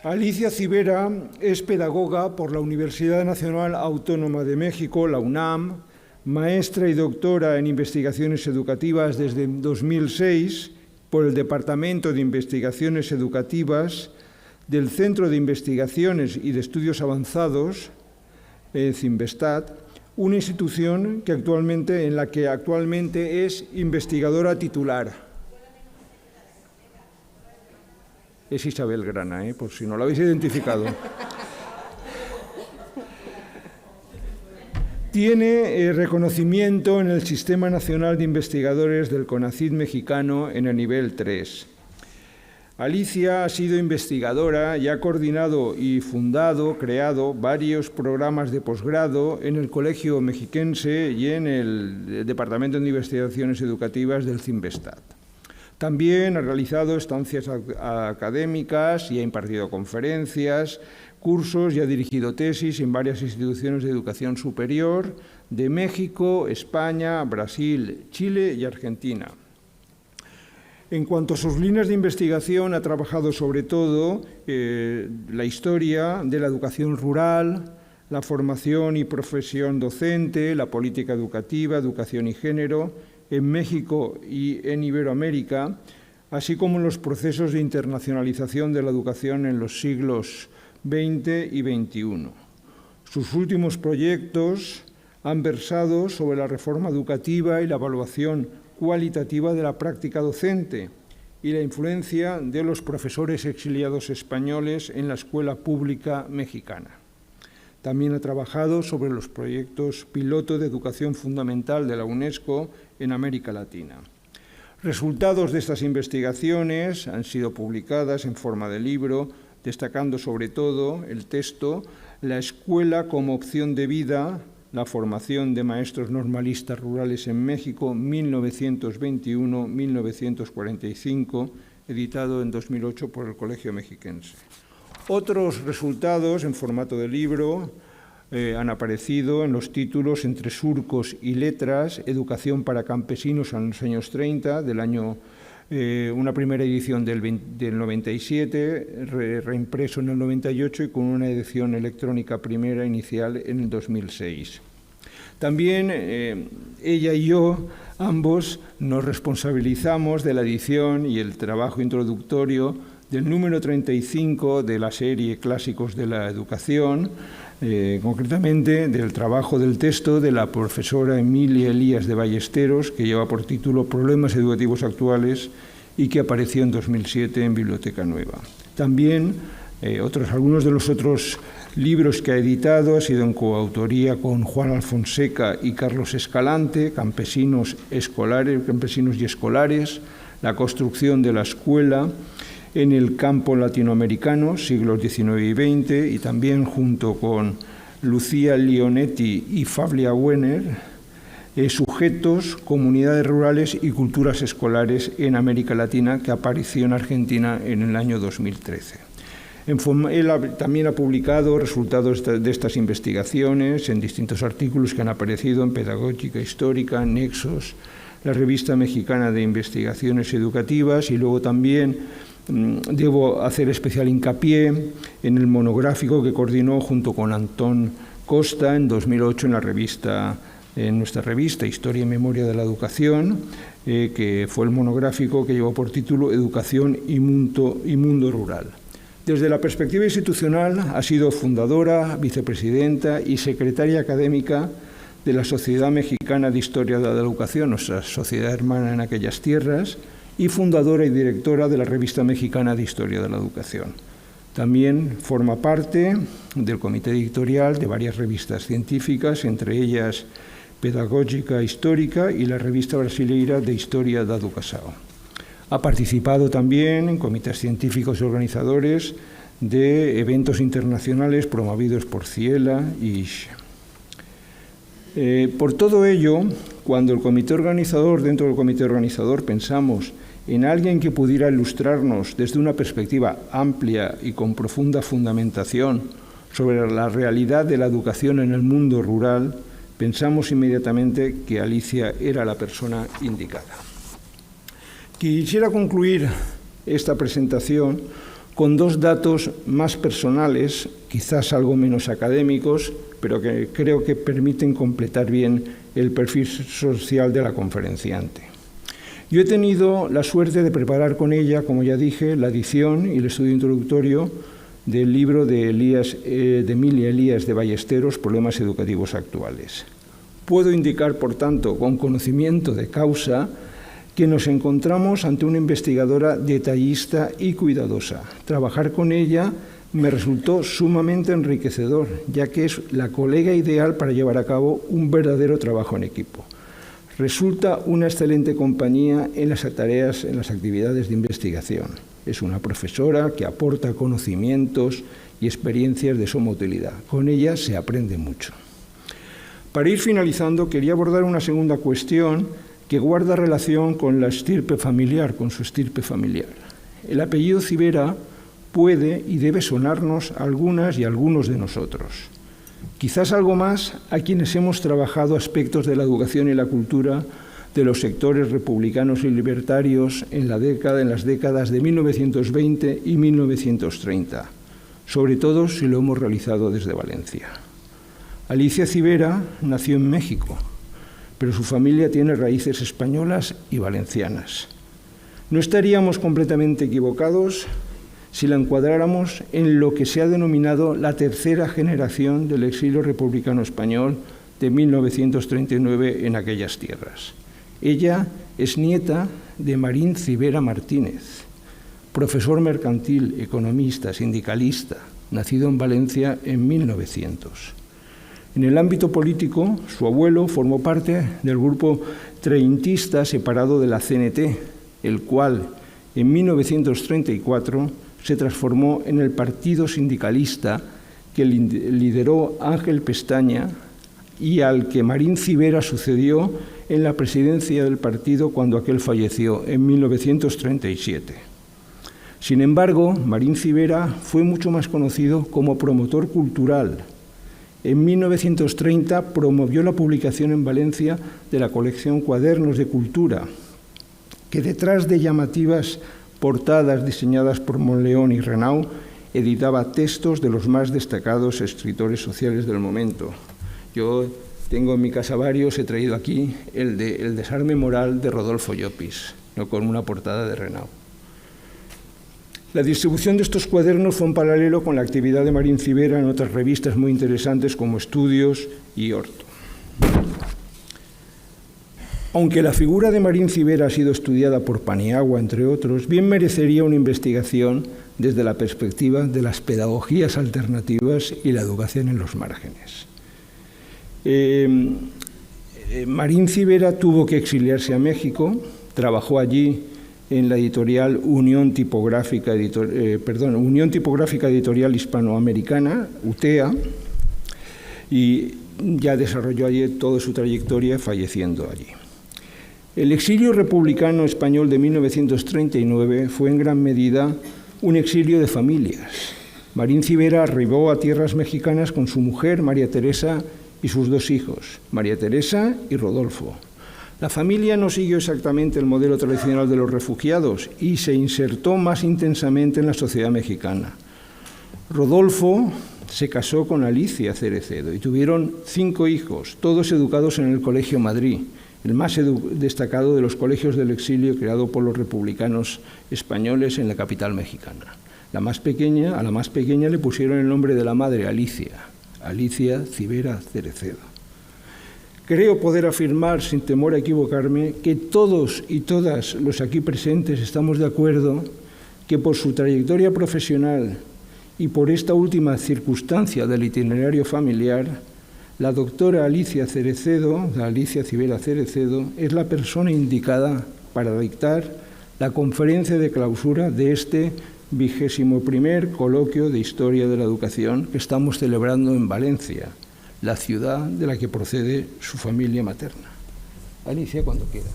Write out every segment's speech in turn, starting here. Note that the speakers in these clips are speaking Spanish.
Alicia Civera es pedagoga por la Universidad Nacional Autónoma de México, la UNAM, maestra y doctora en investigaciones educativas desde 2006 por el Departamento de Investigaciones Educativas del Centro de Investigaciones y de Estudios Avanzados, CIMBESTAT, una institución en la que actualmente es investigadora titular. Es Isabel Grana, por si no lo habéis identificado. Tiene reconocimiento en el Sistema Nacional de Investigadores del CONACYT mexicano en el nivel 3. Alicia ha sido investigadora y ha coordinado y creado varios programas de posgrado en el Colegio Mexiquense y en el Departamento de Investigaciones Educativas del CIMBESTAT. También ha realizado estancias académicas y ha impartido conferencias, cursos y ha dirigido tesis en varias instituciones de educación superior de México, España, Brasil, Chile y Argentina. En cuanto a sus líneas de investigación, ha trabajado sobre todo la historia de la educación rural, la formación y profesión docente, la política educativa, educación y género, en México y en Iberoamérica, así como los procesos de internacionalización de la educación en los siglos XX y XXI. Sus últimos proyectos han versado sobre la reforma educativa y la evaluación cualitativa de la práctica docente y la influencia de los profesores exiliados españoles en la escuela pública mexicana. También ha trabajado sobre los proyectos piloto de educación fundamental de la UNESCO en América Latina. Resultados de estas investigaciones han sido publicadas en forma de libro, destacando sobre todo el texto La escuela como opción de vida, la formación de maestros normalistas rurales en México, 1921-1945, editado en 2008 por el Colegio Mexiquense. Otros resultados en formato de libro han aparecido en los títulos Entre surcos y letras, Educación para campesinos en los años 30, una primera edición del 97, reimpreso en el 98 y con una edición electrónica primera inicial en el 2006. También ella y yo, ambos, nos responsabilizamos de la edición y el trabajo introductorio del número 35 de la serie Clásicos de la Educación, concretamente del trabajo del texto de la profesora Emilia Elías de Ballesteros, que lleva por título Problemas educativos actuales y que apareció en 2007 en Biblioteca Nueva. También algunos de los otros libros que ha editado ha sido en coautoría con Juan Alfonseca y Carlos Escalante, Campesinos y Escolares, La construcción de la escuela en el campo latinoamericano, siglos XIX y XX, y también junto con Lucía Leonetti y Fabia Wenner, Sujetos, comunidades rurales y culturas escolares en América Latina, que apareció en Argentina en el año 2013. Él también ha publicado resultados de estas investigaciones en distintos artículos que han aparecido en Pedagógica Histórica, Nexos, la Revista Mexicana de Investigaciones Educativas, y luego también debo hacer especial hincapié en el monográfico que coordinó junto con Antón Costa en 2008 en nuestra revista Historia y Memoria de la Educación, que fue el monográfico que llevó por título Educación y Mundo Rural. Desde la perspectiva institucional ha sido fundadora, vicepresidenta y secretaria académica de la Sociedad Mexicana de Historia de la Educación, nuestra sociedad hermana en aquellas tierras, y fundadora y directora de la Revista Mexicana de Historia de la Educación. También forma parte del comité editorial de varias revistas científicas, entre ellas Pedagógica Histórica y la Revista Brasileira de Historia da Educação. Ha participado también en comités científicos y organizadores de eventos internacionales promovidos por Ciela y ISHE. Por todo ello, cuando dentro del comité organizador pensamos en alguien que pudiera ilustrarnos desde una perspectiva amplia y con profunda fundamentación sobre la realidad de la educación en el mundo rural, pensamos inmediatamente que Alicia era la persona indicada. Quisiera concluir esta presentación con dos datos más personales, quizás algo menos académicos, pero que creo que permiten completar bien el perfil social de la conferenciante. Yo he tenido la suerte de preparar con ella, como ya dije, la edición y el estudio introductorio del libro de Emilia Elías de Ballesteros, Problemas educativos actuales. Puedo indicar, por tanto, con conocimiento de causa, que nos encontramos ante una investigadora detallista y cuidadosa. Trabajar con ella me resultó sumamente enriquecedor, ya que es la colega ideal para llevar a cabo un verdadero trabajo en equipo. Resulta una excelente compañía en las tareas, en las actividades de investigación. Es una profesora que aporta conocimientos y experiencias de suma utilidad. Con ella se aprende mucho. Para ir finalizando, quería abordar una segunda cuestión que guarda relación con la estirpe familiar, con su estirpe familiar. El apellido Civera puede y debe sonarnos a algunas y a algunos de nosotros. Quizás algo más a quienes hemos trabajado aspectos de la educación y la cultura de los sectores republicanos y libertarios en las décadas de 1920 y 1930, sobre todo si lo hemos realizado desde Valencia. Alicia Civera nació en México, pero su familia tiene raíces españolas y valencianas. No estaríamos completamente equivocados si la encuadráramos en lo que se ha denominado la tercera generación del exilio republicano español de 1939 en aquellas tierras. Ella es nieta de Marín Civera Martínez, profesor mercantil, economista, sindicalista, nacido en Valencia en 1900. En el ámbito político, su abuelo formó parte del grupo treintista separado de la CNT, el cual en 1934 se transformó en el partido sindicalista que lideró Ángel Pestaña y al que Marín Civera sucedió en la presidencia del partido cuando aquel falleció en 1937. Sin embargo, Marín Civera fue mucho más conocido como promotor cultural. En 1930 promovió la publicación en Valencia de la colección Cuadernos de Cultura, que detrás de llamativas portadas diseñadas por Monleón y Renau, editaba textos de los más destacados escritores sociales del momento. Yo tengo en mi casa varios, he traído aquí el de El desarme moral de Rodolfo Llopis, ¿no?, con una portada de Renau. La distribución de estos cuadernos fue en paralelo con la actividad de Marín Civera en otras revistas muy interesantes como Estudios y Orto. Aunque la figura de Marín Civera ha sido estudiada por Paniagua, entre otros, bien merecería una investigación desde la perspectiva de las pedagogías alternativas y la educación en los márgenes. Marín Civera tuvo que exiliarse a México, trabajó allí en la editorial Unión Tipográfica Editorial Hispanoamericana, UTEA, y ya desarrolló allí toda su trayectoria, falleciendo allí. El exilio republicano español de 1939 fue en gran medida un exilio de familias. Marín Civera arribó a tierras mexicanas con su mujer, María Teresa, y sus dos hijos, María Teresa y Rodolfo. La familia no siguió exactamente el modelo tradicional de los refugiados y se insertó más intensamente en la sociedad mexicana. Rodolfo se casó con Alicia Cerecedo y tuvieron 5 hijos, todos educados en el Colegio Madrid, el más destacado de los colegios del exilio creado por los republicanos españoles en la capital mexicana. A la más pequeña le pusieron el nombre de la madre, Alicia Civera Cerecedo. Creo poder afirmar, sin temor a equivocarme, que todos y todas los aquí presentes estamos de acuerdo que por su trayectoria profesional y por esta última circunstancia del itinerario familiar, la doctora Alicia Civera Cerecedo, es la persona indicada para dictar la conferencia de clausura de este 21º coloquio de Historia de la Educación que estamos celebrando en Valencia, la ciudad de la que procede su familia materna. Alicia, cuando quieras.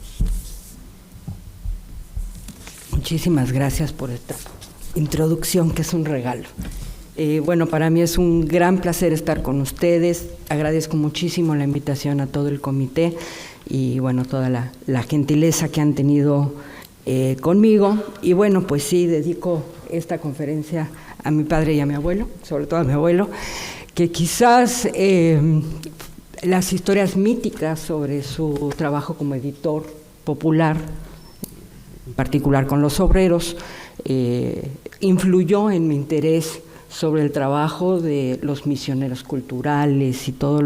Muchísimas gracias por esta introducción, que es un regalo. Bueno, para mí es un gran placer estar con ustedes. Agradezco muchísimo la invitación a todo el comité y, bueno, toda la gentileza que han tenido conmigo. Y bueno, pues sí, dedico esta conferencia a mi padre y a mi abuelo, sobre todo a mi abuelo, que quizás las historias míticas sobre su trabajo como editor popular, en particular con los obreros, influyó en mi interés sobre el trabajo de los misioneros culturales y todos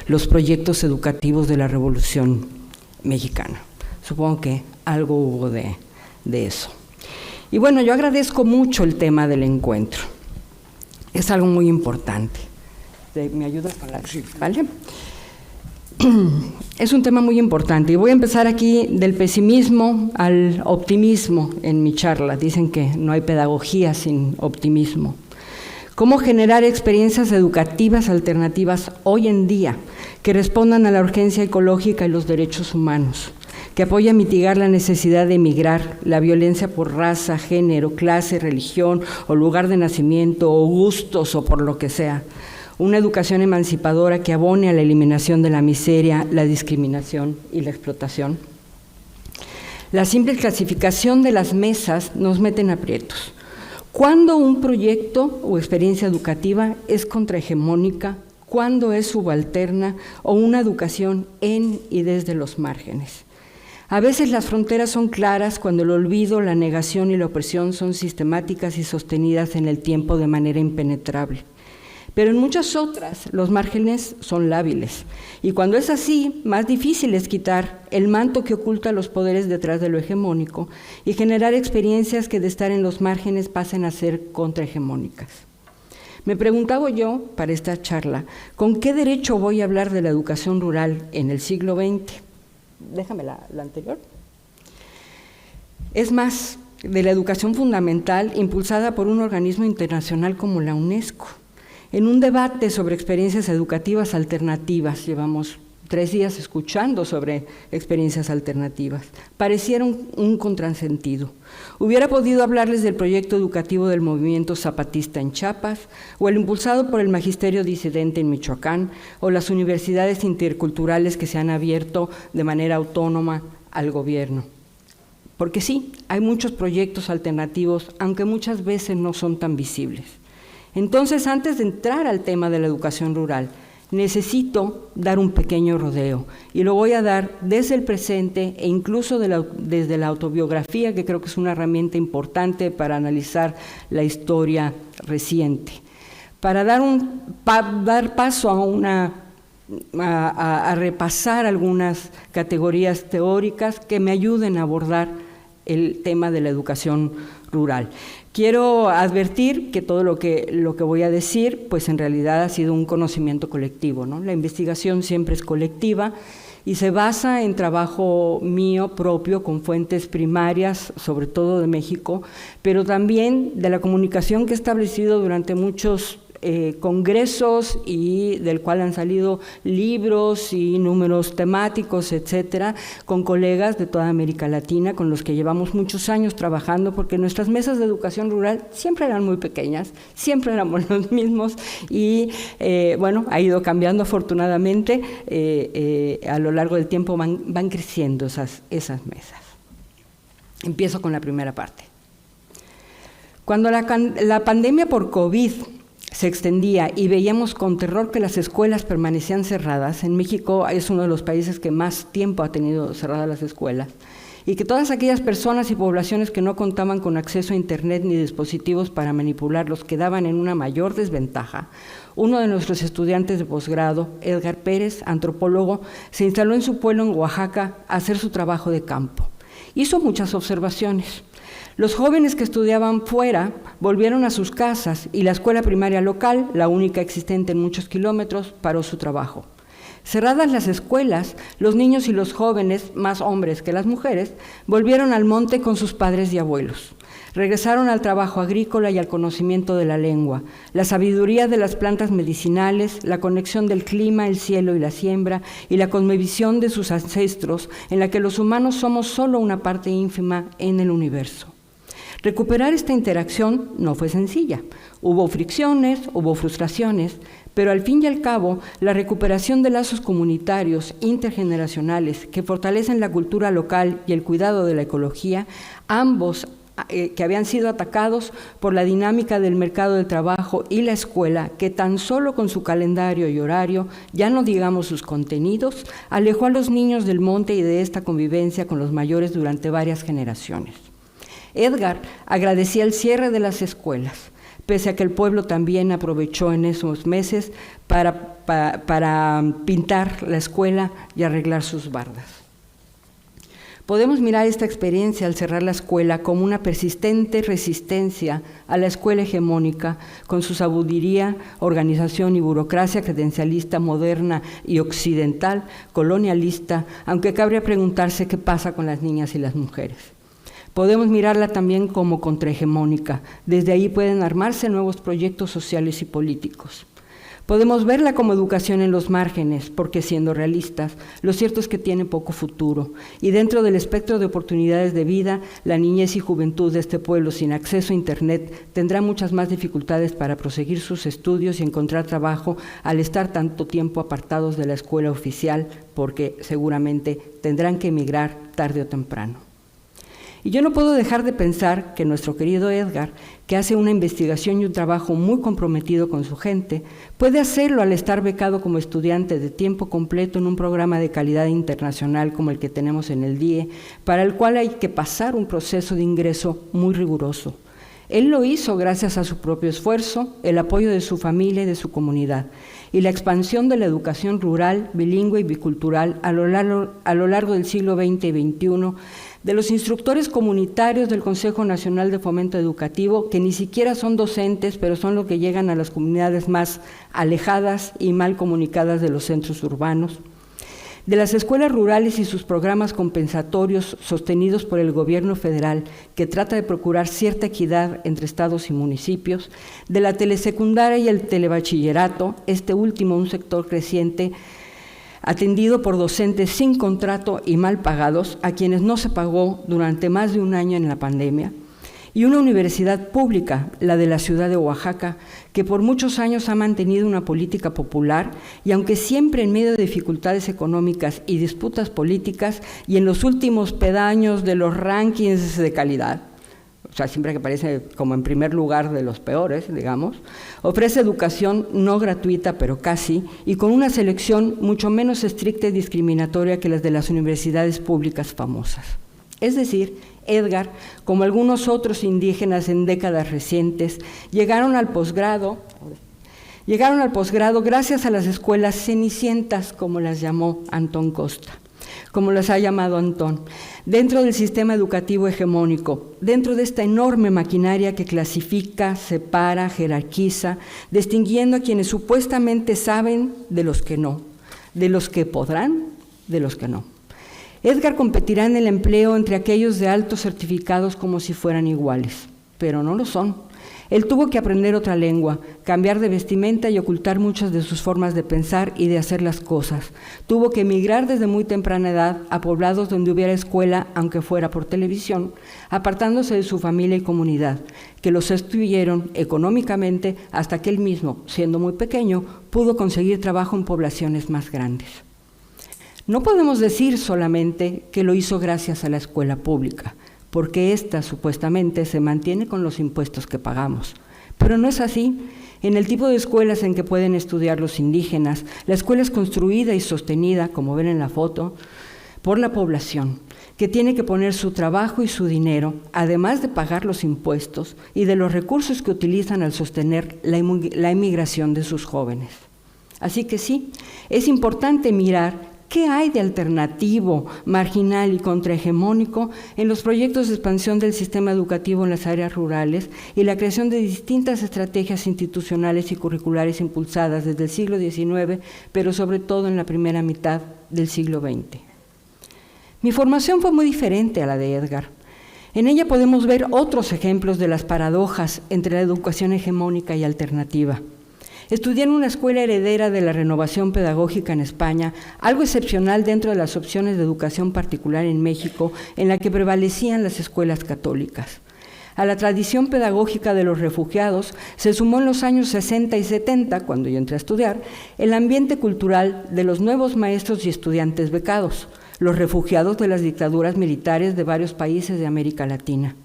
los proyectos educativos de la Revolución Mexicana. Supongo que algo hubo de eso. Y bueno, yo agradezco mucho el tema del encuentro. Es algo muy importante. ¿Me ayudas con la...? Sí. ¿Vale? Es un tema muy importante y voy a empezar aquí del pesimismo al optimismo en mi charla. Dicen que no hay pedagogía sin optimismo. ¿Cómo generar experiencias educativas alternativas hoy en día que respondan a la urgencia ecológica y los derechos humanos, que apoyen a mitigar la necesidad de emigrar, la violencia por raza, género, clase, religión o lugar de nacimiento o gustos o por lo que sea? Una educación emancipadora que abone a la eliminación de la miseria, la discriminación y la explotación. La simple clasificación de las mesas nos mete en aprietos. ¿Cuándo un proyecto o experiencia educativa es contrahegemónica? ¿Cuándo es subalterna o una educación en y desde los márgenes? A veces las fronteras son claras cuando el olvido, la negación y la opresión son sistemáticas y sostenidas en el tiempo de manera impenetrable. Pero en muchas otras los márgenes son lábiles y cuando es así, más difícil es quitar el manto que oculta los poderes detrás de lo hegemónico y generar experiencias que de estar en los márgenes pasen a ser contrahegemónicas. Me preguntaba yo, para esta charla, ¿con qué derecho voy a hablar de la educación rural en el siglo XX? Déjame la anterior. Es más, de la educación fundamental impulsada por un organismo internacional como la UNESCO. En un debate sobre experiencias educativas alternativas, llevamos 3 días escuchando sobre experiencias alternativas, pareciera un contrasentido. Hubiera podido hablarles del proyecto educativo del movimiento zapatista en Chiapas, o el impulsado por el magisterio disidente en Michoacán, o las universidades interculturales que se han abierto de manera autónoma al gobierno. Porque sí, hay muchos proyectos alternativos, aunque muchas veces no son tan visibles. Entonces, antes de entrar al tema de la educación rural, necesito dar un pequeño rodeo y lo voy a dar desde el presente e incluso desde la autobiografía, que creo que es una herramienta importante para analizar la historia reciente. Para dar paso a repasar algunas categorías teóricas que me ayuden a abordar el tema de la educación rural. Quiero advertir que todo lo que voy a decir, pues en realidad ha sido un conocimiento colectivo, ¿no? La investigación siempre es colectiva y se basa en trabajo mío propio con fuentes primarias, sobre todo de México, pero también de la comunicación que he establecido durante muchos congresos y del cual han salido libros y números temáticos, etcétera, con colegas de toda América Latina con los que llevamos muchos años trabajando, porque nuestras mesas de educación rural siempre eran muy pequeñas, siempre éramos los mismos y bueno, ha ido cambiando afortunadamente, a lo largo del tiempo van creciendo esas mesas. Empiezo con la primera parte. Cuando la pandemia por COVID se extendía y veíamos con terror que las escuelas permanecían cerradas, en México es uno de los países que más tiempo ha tenido cerradas las escuelas, y que todas aquellas personas y poblaciones que no contaban con acceso a Internet ni dispositivos para manipularlos quedaban en una mayor desventaja, uno de nuestros estudiantes de posgrado, Edgar Pérez, antropólogo, se instaló en su pueblo en Oaxaca a hacer su trabajo de campo. Hizo muchas observaciones. Los jóvenes que estudiaban fuera volvieron a sus casas y la escuela primaria local, la única existente en muchos kilómetros, paró su trabajo. Cerradas las escuelas, los niños y los jóvenes, más hombres que las mujeres, volvieron al monte con sus padres y abuelos. Regresaron al trabajo agrícola y al conocimiento de la lengua, la sabiduría de las plantas medicinales, la conexión del clima, el cielo y la siembra, y la cosmovisión de sus ancestros, en la que los humanos somos solo una parte ínfima en el universo. Recuperar esta interacción no fue sencilla. Hubo fricciones, hubo frustraciones, pero al fin y al cabo, la recuperación de lazos comunitarios intergeneracionales que fortalecen la cultura local y el cuidado de la ecología, ambos que habían sido atacados por la dinámica del mercado del trabajo y la escuela, que tan solo con su calendario y horario, ya no digamos sus contenidos, alejó a los niños del monte y de esta convivencia con los mayores durante varias generaciones. Edgar agradecía el cierre de las escuelas, pese a que el pueblo también aprovechó en esos meses para pintar la escuela y arreglar sus bardas. Podemos mirar esta experiencia al cerrar la escuela como una persistente resistencia a la escuela hegemónica, con su sabiduría, organización y burocracia credencialista, moderna y occidental, colonialista, aunque cabría preguntarse qué pasa con las niñas y las mujeres. Podemos mirarla también como contrahegemónica. Desde ahí pueden armarse nuevos proyectos sociales y políticos. Podemos verla como educación en los márgenes, porque siendo realistas, lo cierto es que tiene poco futuro. Y dentro del espectro de oportunidades de vida, la niñez y juventud de este pueblo sin acceso a Internet tendrá muchas más dificultades para proseguir sus estudios y encontrar trabajo al estar tanto tiempo apartados de la escuela oficial, porque seguramente tendrán que emigrar tarde o temprano. Y yo no puedo dejar de pensar que nuestro querido Edgar, que hace una investigación y un trabajo muy comprometido con su gente, puede hacerlo al estar becado como estudiante de tiempo completo en un programa de calidad internacional como el que tenemos en el DIE, para el cual hay que pasar un proceso de ingreso muy riguroso. Él lo hizo gracias a su propio esfuerzo, el apoyo de su familia y de su comunidad, y la expansión de la educación rural, bilingüe y bicultural a lo largo del siglo XX y XXI, de los instructores comunitarios del Consejo Nacional de Fomento Educativo, que ni siquiera son docentes, pero son los que llegan a las comunidades más alejadas y mal comunicadas de los centros urbanos, de las escuelas rurales y sus programas compensatorios sostenidos por el gobierno federal, que trata de procurar cierta equidad entre estados y municipios, de la telesecundaria y el telebachillerato, este último un sector creciente, atendido por docentes sin contrato y mal pagados, a quienes no se pagó durante más de un año en la pandemia, y una universidad pública, la de la ciudad de Oaxaca, que por muchos años ha mantenido una política popular y aunque siempre en medio de dificultades económicas y disputas políticas y en los últimos peldaños de los rankings de calidad, o sea, siempre que aparece como en primer lugar de los peores, digamos, ofrece educación no gratuita, pero casi, y con una selección mucho menos estricta y discriminatoria que las de las universidades públicas famosas. Es decir, Edgar, como algunos otros indígenas en décadas recientes, llegaron al posgrado gracias a las escuelas cenicientas, como las llamó Antón Costa, como las ha llamado Antón, dentro del sistema educativo hegemónico, dentro de esta enorme maquinaria que clasifica, separa, jerarquiza, distinguiendo a quienes supuestamente saben de los que no, de los que podrán, de los que no. Edgar competirá en el empleo entre aquellos de altos certificados como si fueran iguales, pero no lo son. Él tuvo que aprender otra lengua, cambiar de vestimenta y ocultar muchas de sus formas de pensar y de hacer las cosas. Tuvo que emigrar desde muy temprana edad a poblados donde hubiera escuela, aunque fuera por televisión, apartándose de su familia y comunidad, que lo sostuvieron económicamente hasta que él mismo, siendo muy pequeño, pudo conseguir trabajo en poblaciones más grandes. No podemos decir solamente que lo hizo gracias a la escuela pública, porque ésta supuestamente se mantiene con los impuestos que pagamos. Pero no es así. En el tipo de escuelas en que pueden estudiar los indígenas, la escuela es construida y sostenida, como ven en la foto, por la población, que tiene que poner su trabajo y su dinero, además de pagar los impuestos y de los recursos que utilizan al sostener la inmigración de sus jóvenes. Así que sí, es importante mirar ¿qué hay de alternativo, marginal y contrahegemónico en los proyectos de expansión del sistema educativo en las áreas rurales y la creación de distintas estrategias institucionales y curriculares impulsadas desde el siglo XIX, pero sobre todo en la primera mitad del siglo XX? Mi formación fue muy diferente a la de Edgar. En ella podemos ver otros ejemplos de las paradojas entre la educación hegemónica y alternativa. Estudié en una escuela heredera de la renovación pedagógica en España, algo excepcional dentro de las opciones de educación particular en México, en la que prevalecían las escuelas católicas. A la tradición pedagógica de los refugiados se sumó en los años 60 y 70, cuando yo entré a estudiar, el ambiente cultural de los nuevos maestros y estudiantes becados, los refugiados de las dictaduras militares de varios países de América Latina.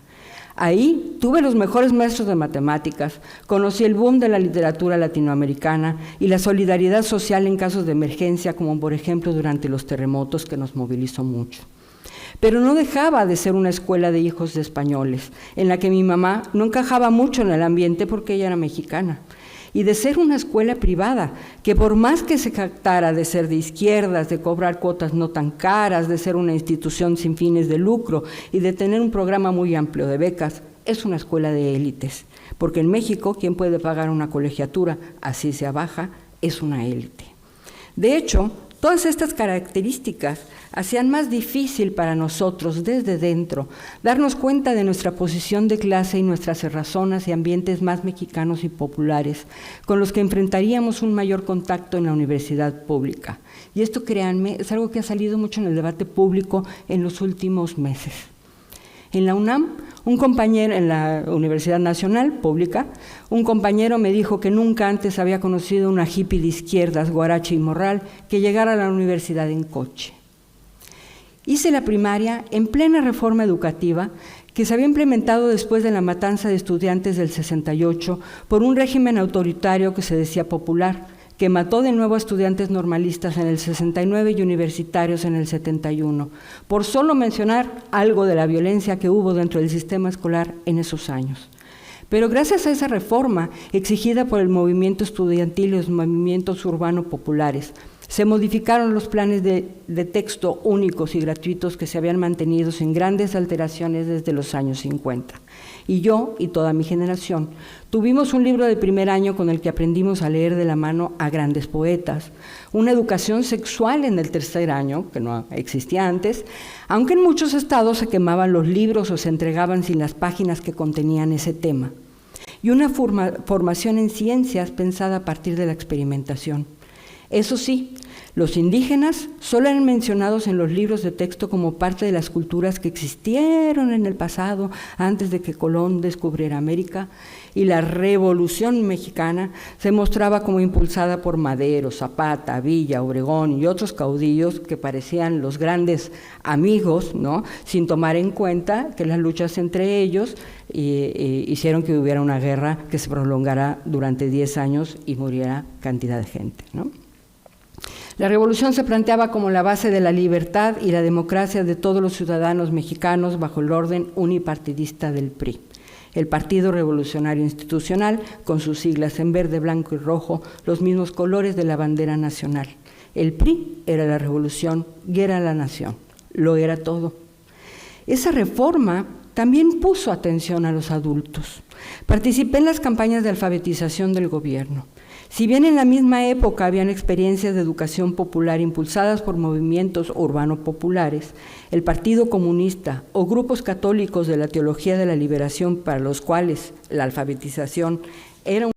Ahí tuve los mejores maestros de matemáticas, conocí el boom de la literatura latinoamericana y la solidaridad social en casos de emergencia, como por ejemplo durante los terremotos, que nos movilizó mucho. Pero no dejaba de ser una escuela de hijos de españoles, en la que mi mamá no encajaba mucho en el ambiente porque ella era mexicana, y de ser una escuela privada, que por más que se jactara de ser de izquierdas, de cobrar cuotas no tan caras, de ser una institución sin fines de lucro y de tener un programa muy amplio de becas, es una escuela de élites, porque en México quien puede pagar una colegiatura, así sea baja, es una élite. De hecho, todas estas características hacían más difícil para nosotros, desde dentro, darnos cuenta de nuestra posición de clase y nuestras cerrazonas y ambientes más mexicanos y populares, con los que enfrentaríamos un mayor contacto en la universidad pública. Y esto, créanme, es algo que ha salido mucho en el debate público en los últimos meses. En la UNAM, un compañero en la Universidad Nacional Pública, un compañero me dijo que nunca antes había conocido una hippie de izquierdas, guarache y morral, que llegara a la universidad en coche. Hice la primaria en plena reforma educativa que se había implementado después de la matanza de estudiantes del 68 por un régimen autoritario que se decía popular, que mató de nuevo a estudiantes normalistas en el 69 y universitarios en el 71, por solo mencionar algo de la violencia que hubo dentro del sistema escolar en esos años. Pero gracias a esa reforma exigida por el movimiento estudiantil y los movimientos urbanos populares, se modificaron los planes de texto únicos y gratuitos que se habían mantenido sin grandes alteraciones desde los años 50. Y yo y toda mi generación tuvimos un libro de primer año con el que aprendimos a leer de la mano a grandes poetas, una educación sexual en el tercer año, que no existía antes, aunque en muchos estados se quemaban los libros o se entregaban sin las páginas que contenían ese tema, y una formación en ciencias pensada a partir de la experimentación. Eso sí, los indígenas solo eran mencionados en los libros de texto como parte de las culturas que existieron en el pasado antes de que Colón descubriera América, y la Revolución Mexicana se mostraba como impulsada por Madero, Zapata, Villa, Obregón y otros caudillos que parecían los grandes amigos, ¿no?, sin tomar en cuenta que las luchas entre ellos hicieron que hubiera una guerra que se prolongara durante 10 años y muriera cantidad de gente, ¿no? La revolución se planteaba como la base de la libertad y la democracia de todos los ciudadanos mexicanos bajo el orden unipartidista del PRI, el Partido Revolucionario Institucional, con sus siglas en verde, blanco y rojo, los mismos colores de la bandera nacional. El PRI era la revolución y era la nación, lo era todo. Esa reforma también puso atención a los adultos. Participé en las campañas de alfabetización del gobierno. Si bien en la misma época habían experiencias de educación popular impulsadas por movimientos urbano-populares, el Partido Comunista o grupos católicos de la teología de la liberación para los cuales la alfabetización era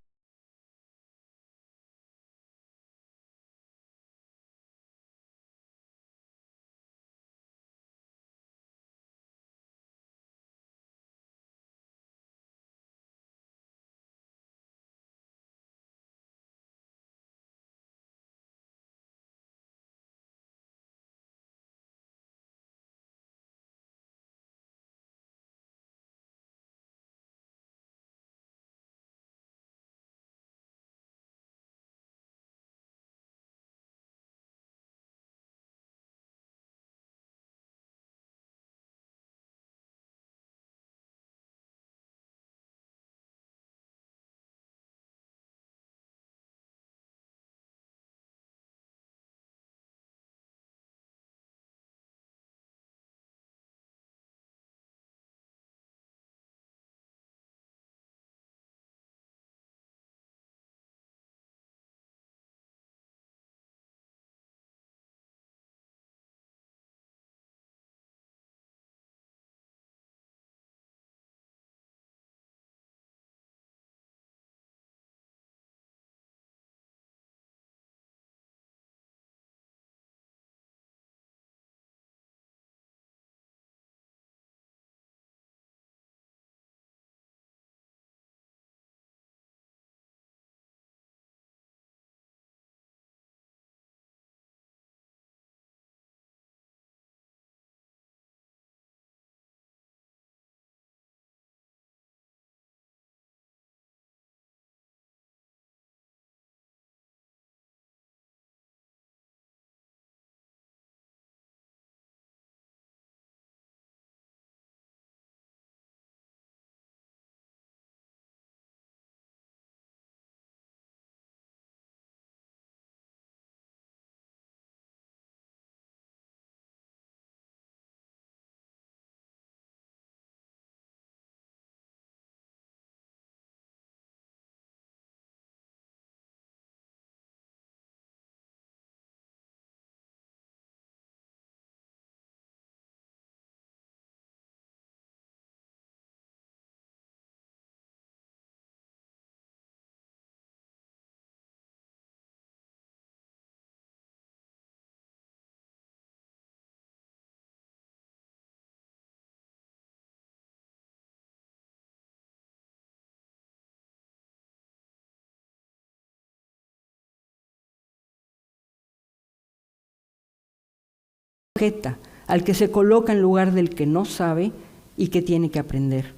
sujeta, al que se coloca en lugar del que no sabe y que tiene que aprender.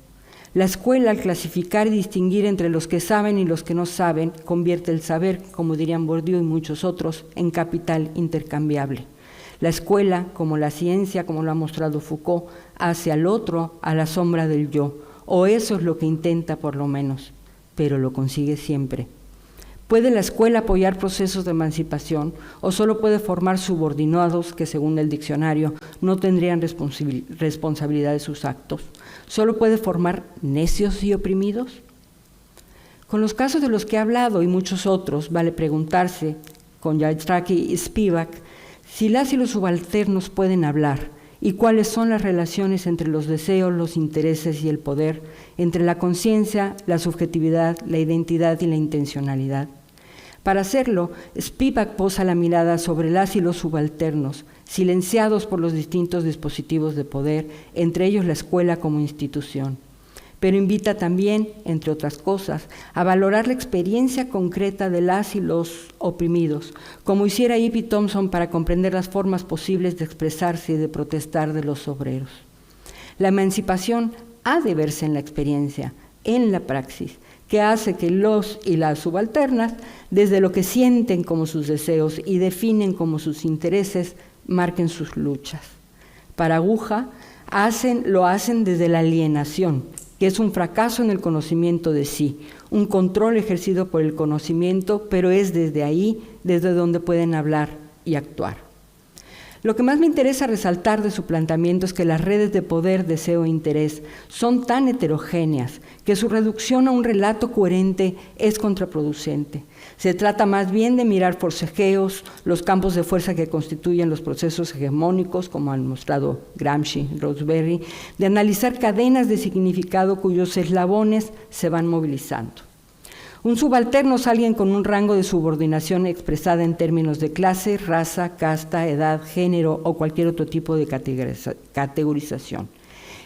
La escuela, al clasificar y distinguir entre los que saben y los que no saben, convierte el saber, como dirían Bourdieu y muchos otros, en capital intercambiable. La escuela, como la ciencia, como lo ha mostrado Foucault, hace al otro a la sombra del yo, o eso es lo que intenta por lo menos, pero lo consigue siempre. ¿Puede la escuela apoyar procesos de emancipación o solo puede formar subordinados que, según el diccionario, no tendrían responsabilidad de sus actos? ¿Solo puede formar necios y oprimidos? Con los casos de los que he hablado y muchos otros, vale preguntarse, con Jaitraki y Spivak, si las y los subalternos pueden hablar y cuáles son las relaciones entre los deseos, los intereses y el poder, entre la conciencia, la subjetividad, la identidad y la intencionalidad. Para hacerlo, Spivak posa la mirada sobre las y los subalternos, silenciados por los distintos dispositivos de poder, entre ellos la escuela como institución. Pero invita también, entre otras cosas, a valorar la experiencia concreta de las y los oprimidos, como hiciera E.P. Thompson para comprender las formas posibles de expresarse y de protestar de los obreros. La emancipación ha de verse en la experiencia, en la praxis, que hace que los y las subalternas, desde lo que sienten como sus deseos y definen como sus intereses, marquen sus luchas. Para Aguja, lo hacen desde la alienación, que es un fracaso en el conocimiento de sí, un control ejercido por el conocimiento, pero es desde ahí, desde donde pueden hablar y actuar. Lo que más me interesa resaltar de su planteamiento es que las redes de poder, deseo e interés son tan heterogéneas que su reducción a un relato coherente es contraproducente. Se trata más bien de mirar forcejeos, los campos de fuerza que constituyen los procesos hegemónicos, como han mostrado Gramsci y Roseberry, de analizar cadenas de significado cuyos eslabones se van movilizando. Un subalterno es alguien con un rango de subordinación expresada en términos de clase, raza, casta, edad, género o cualquier otro tipo de categorización.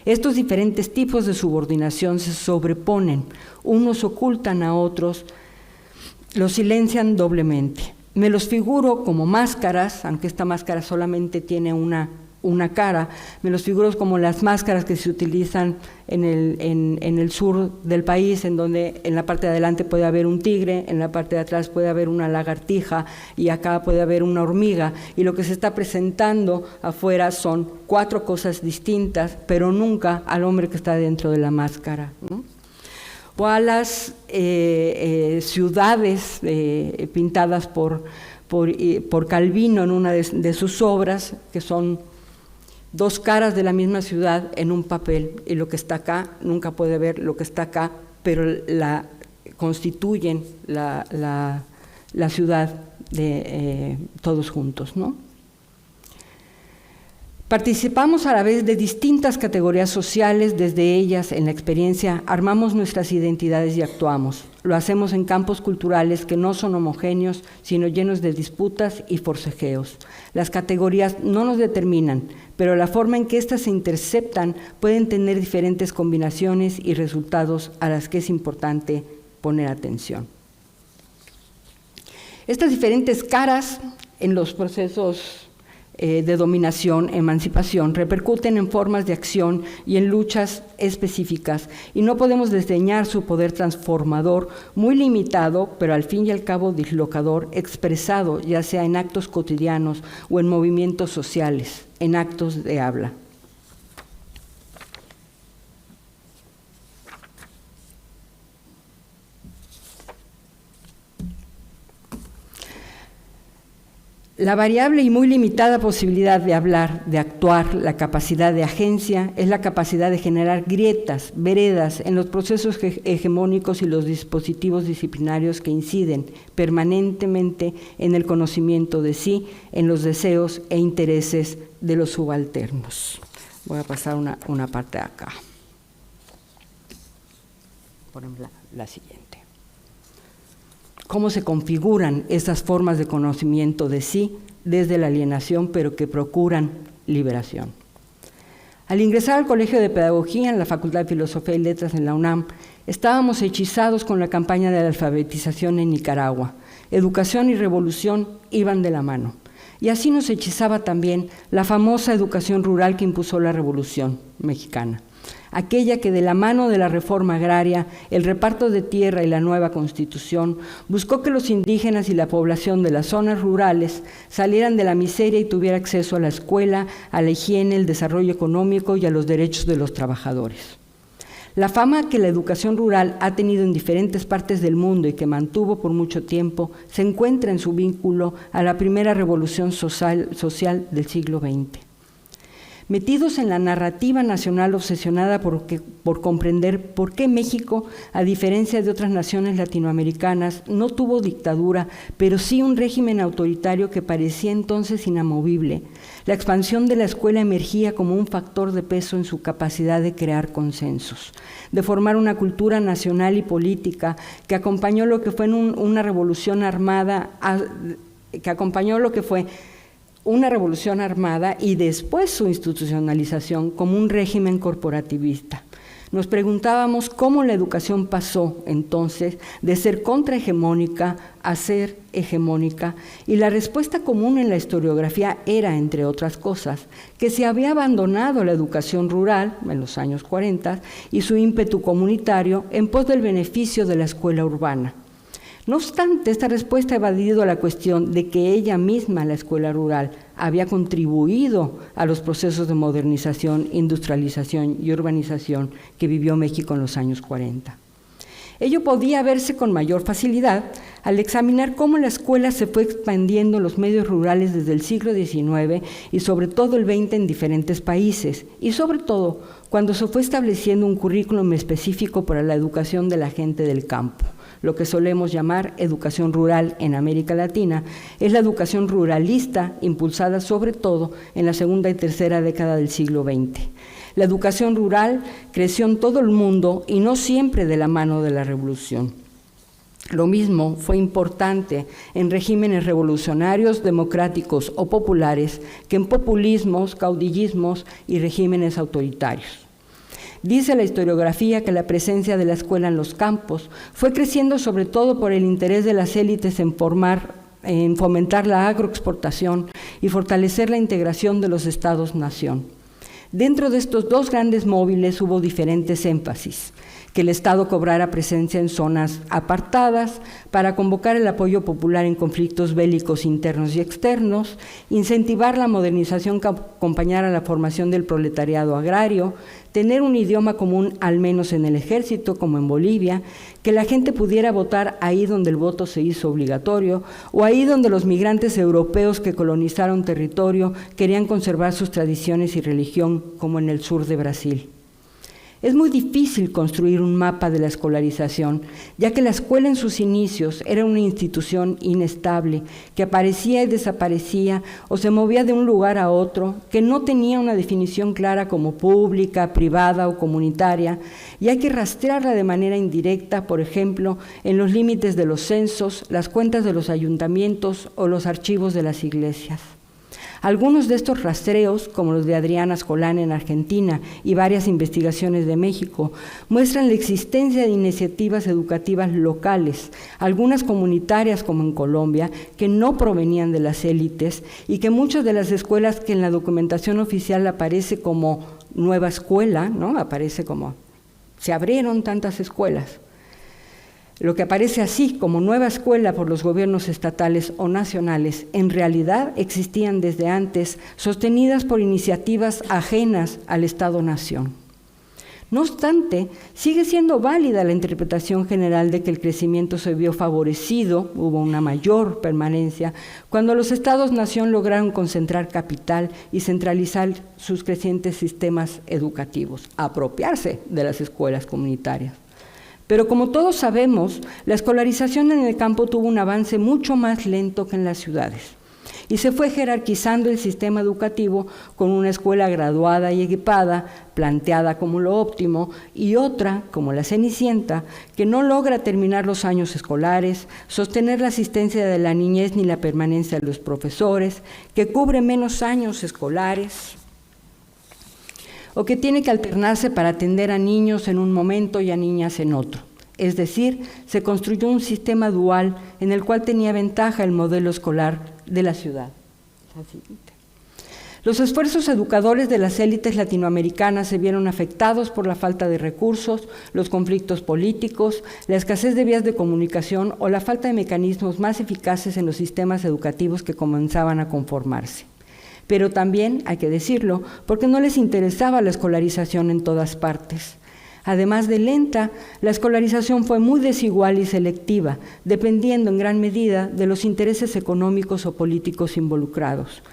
Estos diferentes tipos de subordinación se sobreponen, unos ocultan a otros, los silencian doblemente. Me los figuro como máscaras, aunque esta máscara solamente tiene una cara, me los figuro como las máscaras que se utilizan en el sur del país, en donde en la parte de adelante puede haber un tigre, en la parte de atrás puede haber una lagartija y acá puede haber una hormiga, y lo que se está presentando afuera son 4 cosas distintas, pero nunca al hombre que está dentro de la máscara, ¿no? O a las ciudades pintadas por Calvino en una de sus obras, que son 2 caras de la misma ciudad en un papel, y lo que está acá nunca puede ver lo que está acá, pero la constituyen la ciudad de todos juntos, ¿no? Participamos a la vez de distintas categorías sociales, desde ellas, en la experiencia, armamos nuestras identidades y actuamos. Lo hacemos en campos culturales que no son homogéneos, sino llenos de disputas y forcejeos. Las categorías no nos determinan, pero la forma en que éstas se interceptan pueden tener diferentes combinaciones y resultados a las que es importante poner atención. Estas diferentes caras en los procesos de dominación, emancipación, repercuten en formas de acción y en luchas específicas, y no podemos desdeñar su poder transformador, muy limitado, pero al fin y al cabo dislocador, expresado ya sea en actos cotidianos o en movimientos sociales, en actos de habla. La variable y muy limitada posibilidad de hablar, de actuar, la capacidad de agencia, es la capacidad de generar grietas, veredas en los procesos hegemónicos y los dispositivos disciplinarios que inciden permanentemente en el conocimiento de sí, en los deseos e intereses de los subalternos. Voy a pasar una parte de acá. Por ejemplo, la siguiente. Cómo se configuran esas formas de conocimiento de sí desde la alienación, pero que procuran liberación. Al ingresar al Colegio de Pedagogía en la Facultad de Filosofía y Letras en la UNAM, estábamos hechizados con la campaña de la alfabetización en Nicaragua. Educación y revolución iban de la mano. Y así nos hechizaba también la famosa educación rural que impuso la Revolución Mexicana, aquella que de la mano de la reforma agraria, el reparto de tierra y la nueva Constitución, buscó que los indígenas y la población de las zonas rurales salieran de la miseria y tuviera acceso a la escuela, a la higiene, el desarrollo económico y a los derechos de los trabajadores. La fama que la educación rural ha tenido en diferentes partes del mundo y que mantuvo por mucho tiempo se encuentra en su vínculo a la primera revolución social del siglo XX. Metidos en la narrativa nacional obsesionada por comprender por qué México, a diferencia de otras naciones latinoamericanas, no tuvo dictadura, pero sí un régimen autoritario que parecía entonces inamovible, la expansión de la escuela emergía como un factor de peso en su capacidad de crear consensos, de formar una cultura nacional y política que acompañó lo que fue una revolución armada, y después su institucionalización como un régimen corporativista. Nos preguntábamos cómo la educación pasó entonces de ser contrahegemónica a ser hegemónica, y la respuesta común en la historiografía era, entre otras cosas, que se había abandonado la educación rural en los años 40 y su ímpetu comunitario en pos del beneficio de la escuela urbana. No obstante, esta respuesta ha evadido la cuestión de que ella misma, la escuela rural, había contribuido a los procesos de modernización, industrialización y urbanización que vivió México en los años 40. Ello podía verse con mayor facilidad al examinar cómo la escuela se fue expandiendo en los medios rurales desde el siglo XIX y sobre todo el XX en diferentes países, y sobre todo cuando se fue estableciendo un currículum específico para la educación de la gente del campo. Lo que solemos llamar educación rural en América Latina, es la educación ruralista impulsada sobre todo en la segunda y tercera década del siglo XX. La educación rural creció en todo el mundo y no siempre de la mano de la revolución. Lo mismo fue importante en regímenes revolucionarios, democráticos o populares que en populismos, caudillismos y regímenes autoritarios. Dice la historiografía que la presencia de la escuela en los campos fue creciendo sobre todo por el interés de las élites en fomentar la agroexportación y fortalecer la integración de los estados-nación. Dentro de estos dos grandes móviles hubo diferentes énfasis: que el Estado cobrara presencia en zonas apartadas para convocar el apoyo popular en conflictos bélicos internos y externos, incentivar la modernización que acompañara la formación del proletariado agrario, tener un idioma común al menos en el ejército, como en Bolivia, que la gente pudiera votar ahí donde el voto se hizo obligatorio o ahí donde los migrantes europeos que colonizaron territorio querían conservar sus tradiciones y religión, como en el sur de Brasil. Es muy difícil construir un mapa de la escolarización, ya que la escuela en sus inicios era una institución inestable, que aparecía y desaparecía o se movía de un lugar a otro, que no tenía una definición clara como pública, privada o comunitaria, y hay que rastrearla de manera indirecta, por ejemplo, en los límites de los censos, las cuentas de los ayuntamientos o los archivos de las iglesias. Algunos de estos rastreos, como los de Adriana Escolán en Argentina y varias investigaciones de México, muestran la existencia de iniciativas educativas locales, algunas comunitarias como en Colombia, que no provenían de las élites y que muchas de las escuelas que en la documentación oficial aparece como nueva escuela, ¿no? Aparece como, se abrieron tantas escuelas. Lo que aparece así como nueva escuela por los gobiernos estatales o nacionales, en realidad existían desde antes, sostenidas por iniciativas ajenas al Estado-nación. No obstante, sigue siendo válida la interpretación general de que el crecimiento se vio favorecido, hubo una mayor permanencia, cuando los Estados-nación lograron concentrar capital y centralizar sus crecientes sistemas educativos, apropiarse de las escuelas comunitarias. Pero como todos sabemos, la escolarización en el campo tuvo un avance mucho más lento que en las ciudades y se fue jerarquizando el sistema educativo con una escuela graduada y equipada, planteada como lo óptimo, y otra, como la Cenicienta, que no logra terminar los años escolares, sostener la asistencia de la niñez ni la permanencia de los profesores, que cubre menos años escolares, o que tiene que alternarse para atender a niños en un momento y a niñas en otro. Es decir, se construyó un sistema dual en el cual tenía ventaja el modelo escolar de la ciudad. La siguiente. Los esfuerzos educadores de las élites latinoamericanas se vieron afectados por la falta de recursos, los conflictos políticos, la escasez de vías de comunicación o la falta de mecanismos más eficaces en los sistemas educativos que comenzaban a conformarse. Pero también, hay que decirlo, porque no les interesaba la escolarización en todas partes. Además de lenta, la escolarización fue muy desigual y selectiva, dependiendo en gran medida de los intereses económicos o políticos involucrados.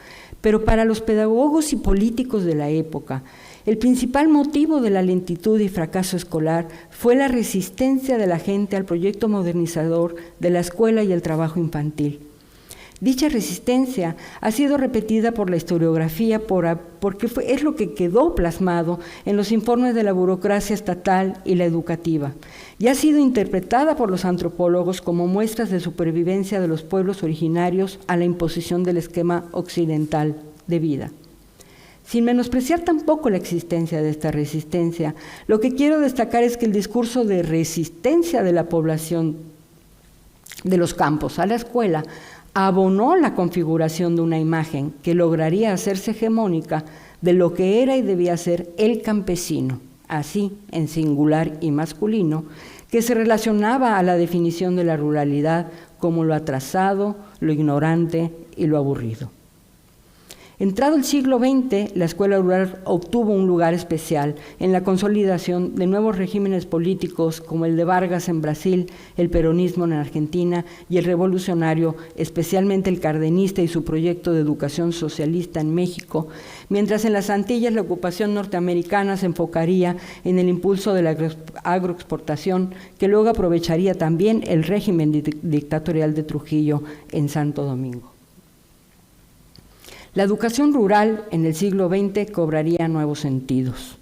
Pero para los pedagogos y políticos de la época, el principal motivo de la lentitud y fracaso escolar fue la resistencia de la gente al proyecto modernizador de la escuela y el trabajo infantil. Dicha resistencia ha sido repetida por la historiografía porque es lo que quedó plasmado en los informes de la burocracia estatal y la educativa, y ha sido interpretada por los antropólogos como muestras de supervivencia de los pueblos originarios a la imposición del esquema occidental de vida. Sin menospreciar tampoco la existencia de esta resistencia, lo que quiero destacar es que el discurso de resistencia de la población de los campos a la escuela abonó la configuración de una imagen que lograría hacerse hegemónica de lo que era y debía ser el campesino, así en singular y masculino, que se relacionaba a la definición de la ruralidad como lo atrasado, lo ignorante y lo aburrido. Entrado el siglo XX, la escuela rural obtuvo un lugar especial en la consolidación de nuevos regímenes políticos como el de Vargas en Brasil, el peronismo en Argentina y el revolucionario, especialmente el cardenista y su proyecto de educación socialista en México, mientras en las Antillas la ocupación norteamericana se enfocaría en el impulso de la agroexportación, que luego aprovecharía también el régimen dictatorial de Trujillo en Santo Domingo. La educación rural en el siglo XX cobraría nuevos sentidos.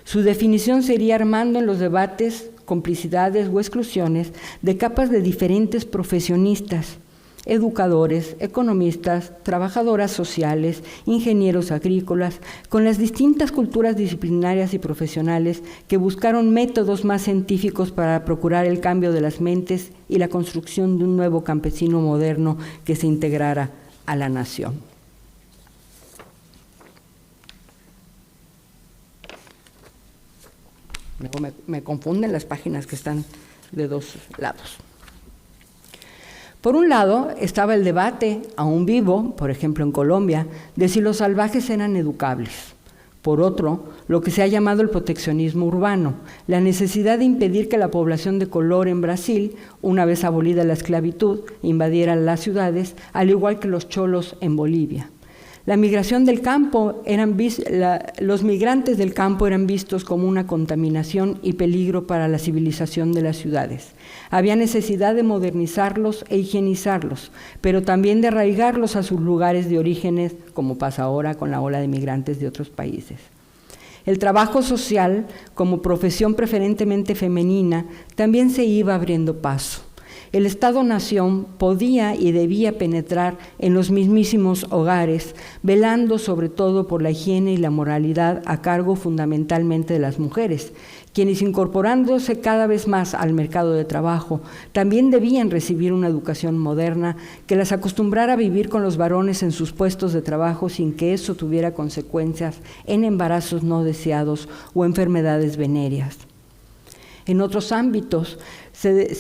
Su definición se iría armando en los debates, complicidades o exclusiones de capas de diferentes profesionistas, educadores, economistas, trabajadoras sociales, ingenieros agrícolas, con las distintas culturas disciplinarias y profesionales que buscaron métodos más científicos para procurar el cambio de las mentes y la construcción de un nuevo campesino moderno que se integrara a la nación. Me confunden las páginas que están de dos lados. Por un lado estaba el debate, aún vivo, por ejemplo en Colombia, de si los salvajes eran educables. Por otro, lo que se ha llamado el proteccionismo urbano, la necesidad de impedir que la población de color en Brasil, una vez abolida la esclavitud, invadiera las ciudades, al igual que los cholos en Bolivia. La migración del campo los migrantes del campo eran vistos como una contaminación y peligro para la civilización de las ciudades. Había necesidad de modernizarlos e higienizarlos, pero también de arraigarlos a sus lugares de orígenes, como pasa ahora con la ola de migrantes de otros países. El trabajo social, como profesión preferentemente femenina, también se iba abriendo paso. El Estado-nación podía y debía penetrar en los mismísimos hogares, velando sobre todo por la higiene y la moralidad a cargo fundamentalmente de las mujeres, quienes incorporándose cada vez más al mercado de trabajo, también debían recibir una educación moderna que las acostumbrara a vivir con los varones en sus puestos de trabajo sin que eso tuviera consecuencias en embarazos no deseados o enfermedades venéreas. En otros ámbitos se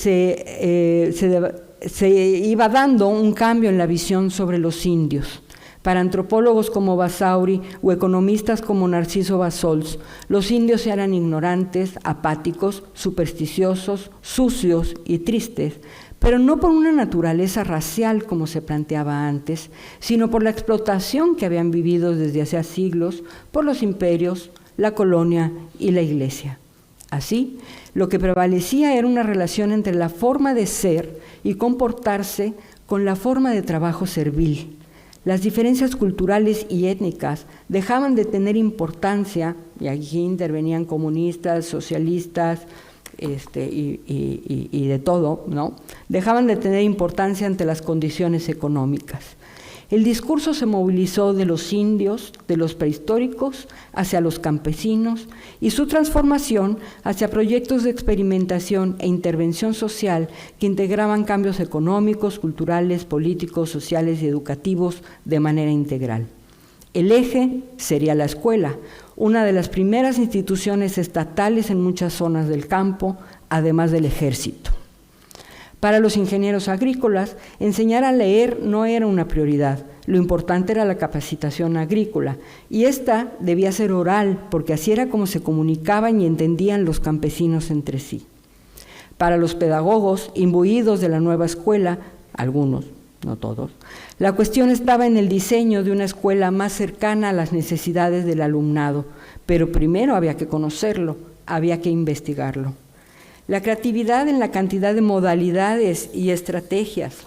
iba dando un cambio en la visión sobre los indios. Para antropólogos como Basauri o economistas como Narciso Bassols, los indios eran ignorantes, apáticos, supersticiosos, sucios y tristes, pero no por una naturaleza racial como se planteaba antes, sino por la explotación que habían vivido desde hacía siglos por los imperios, la colonia y la iglesia. Así, lo que prevalecía era una relación entre la forma de ser y comportarse con la forma de trabajo servil. Las diferencias culturales y étnicas dejaban de tener importancia, y aquí intervenían comunistas, socialistas, y de todo, ¿no? Dejaban de tener importancia ante las condiciones económicas. El discurso se movilizó de los indios, de los prehistóricos, hacia los campesinos, y su transformación hacia proyectos de experimentación e intervención social que integraban cambios económicos, culturales, políticos, sociales y educativos de manera integral. El eje sería la escuela, una de las primeras instituciones estatales en muchas zonas del campo, además del ejército. Para los ingenieros agrícolas, enseñar a leer no era una prioridad. Lo importante era la capacitación agrícola, y esta debía ser oral, porque así era como se comunicaban y entendían los campesinos entre sí. Para los pedagogos, imbuidos de la nueva escuela, algunos, no todos, la cuestión estaba en el diseño de una escuela más cercana a las necesidades del alumnado, pero primero había que conocerlo, había que investigarlo. La creatividad en la cantidad de modalidades y estrategias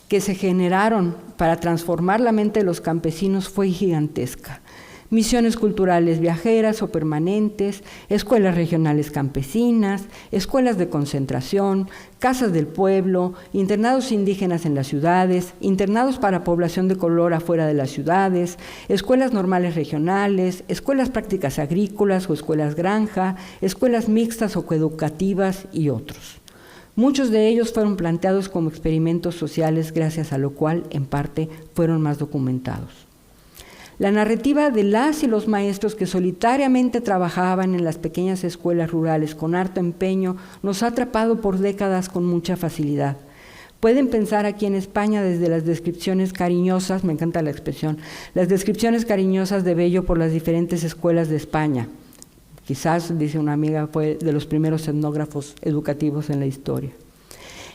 que se generaron para transformar la mente de los campesinos fue gigantesca. Misiones culturales viajeras o permanentes, escuelas regionales campesinas, escuelas de concentración, casas del pueblo, internados indígenas en las ciudades, internados para población de color afuera de las ciudades, escuelas normales regionales, escuelas prácticas agrícolas o escuelas granja, escuelas mixtas o coeducativas y otros. Muchos de ellos fueron planteados como experimentos sociales, gracias a lo cual, en parte, fueron más documentados. La narrativa de las y los maestros que solitariamente trabajaban en las pequeñas escuelas rurales con harto empeño nos ha atrapado por décadas con mucha facilidad. Pueden pensar aquí en España desde las descripciones cariñosas, me encanta la expresión, las descripciones cariñosas de Bello por las diferentes escuelas de España. Quizás, dice una amiga, fue de los primeros etnógrafos educativos en la historia.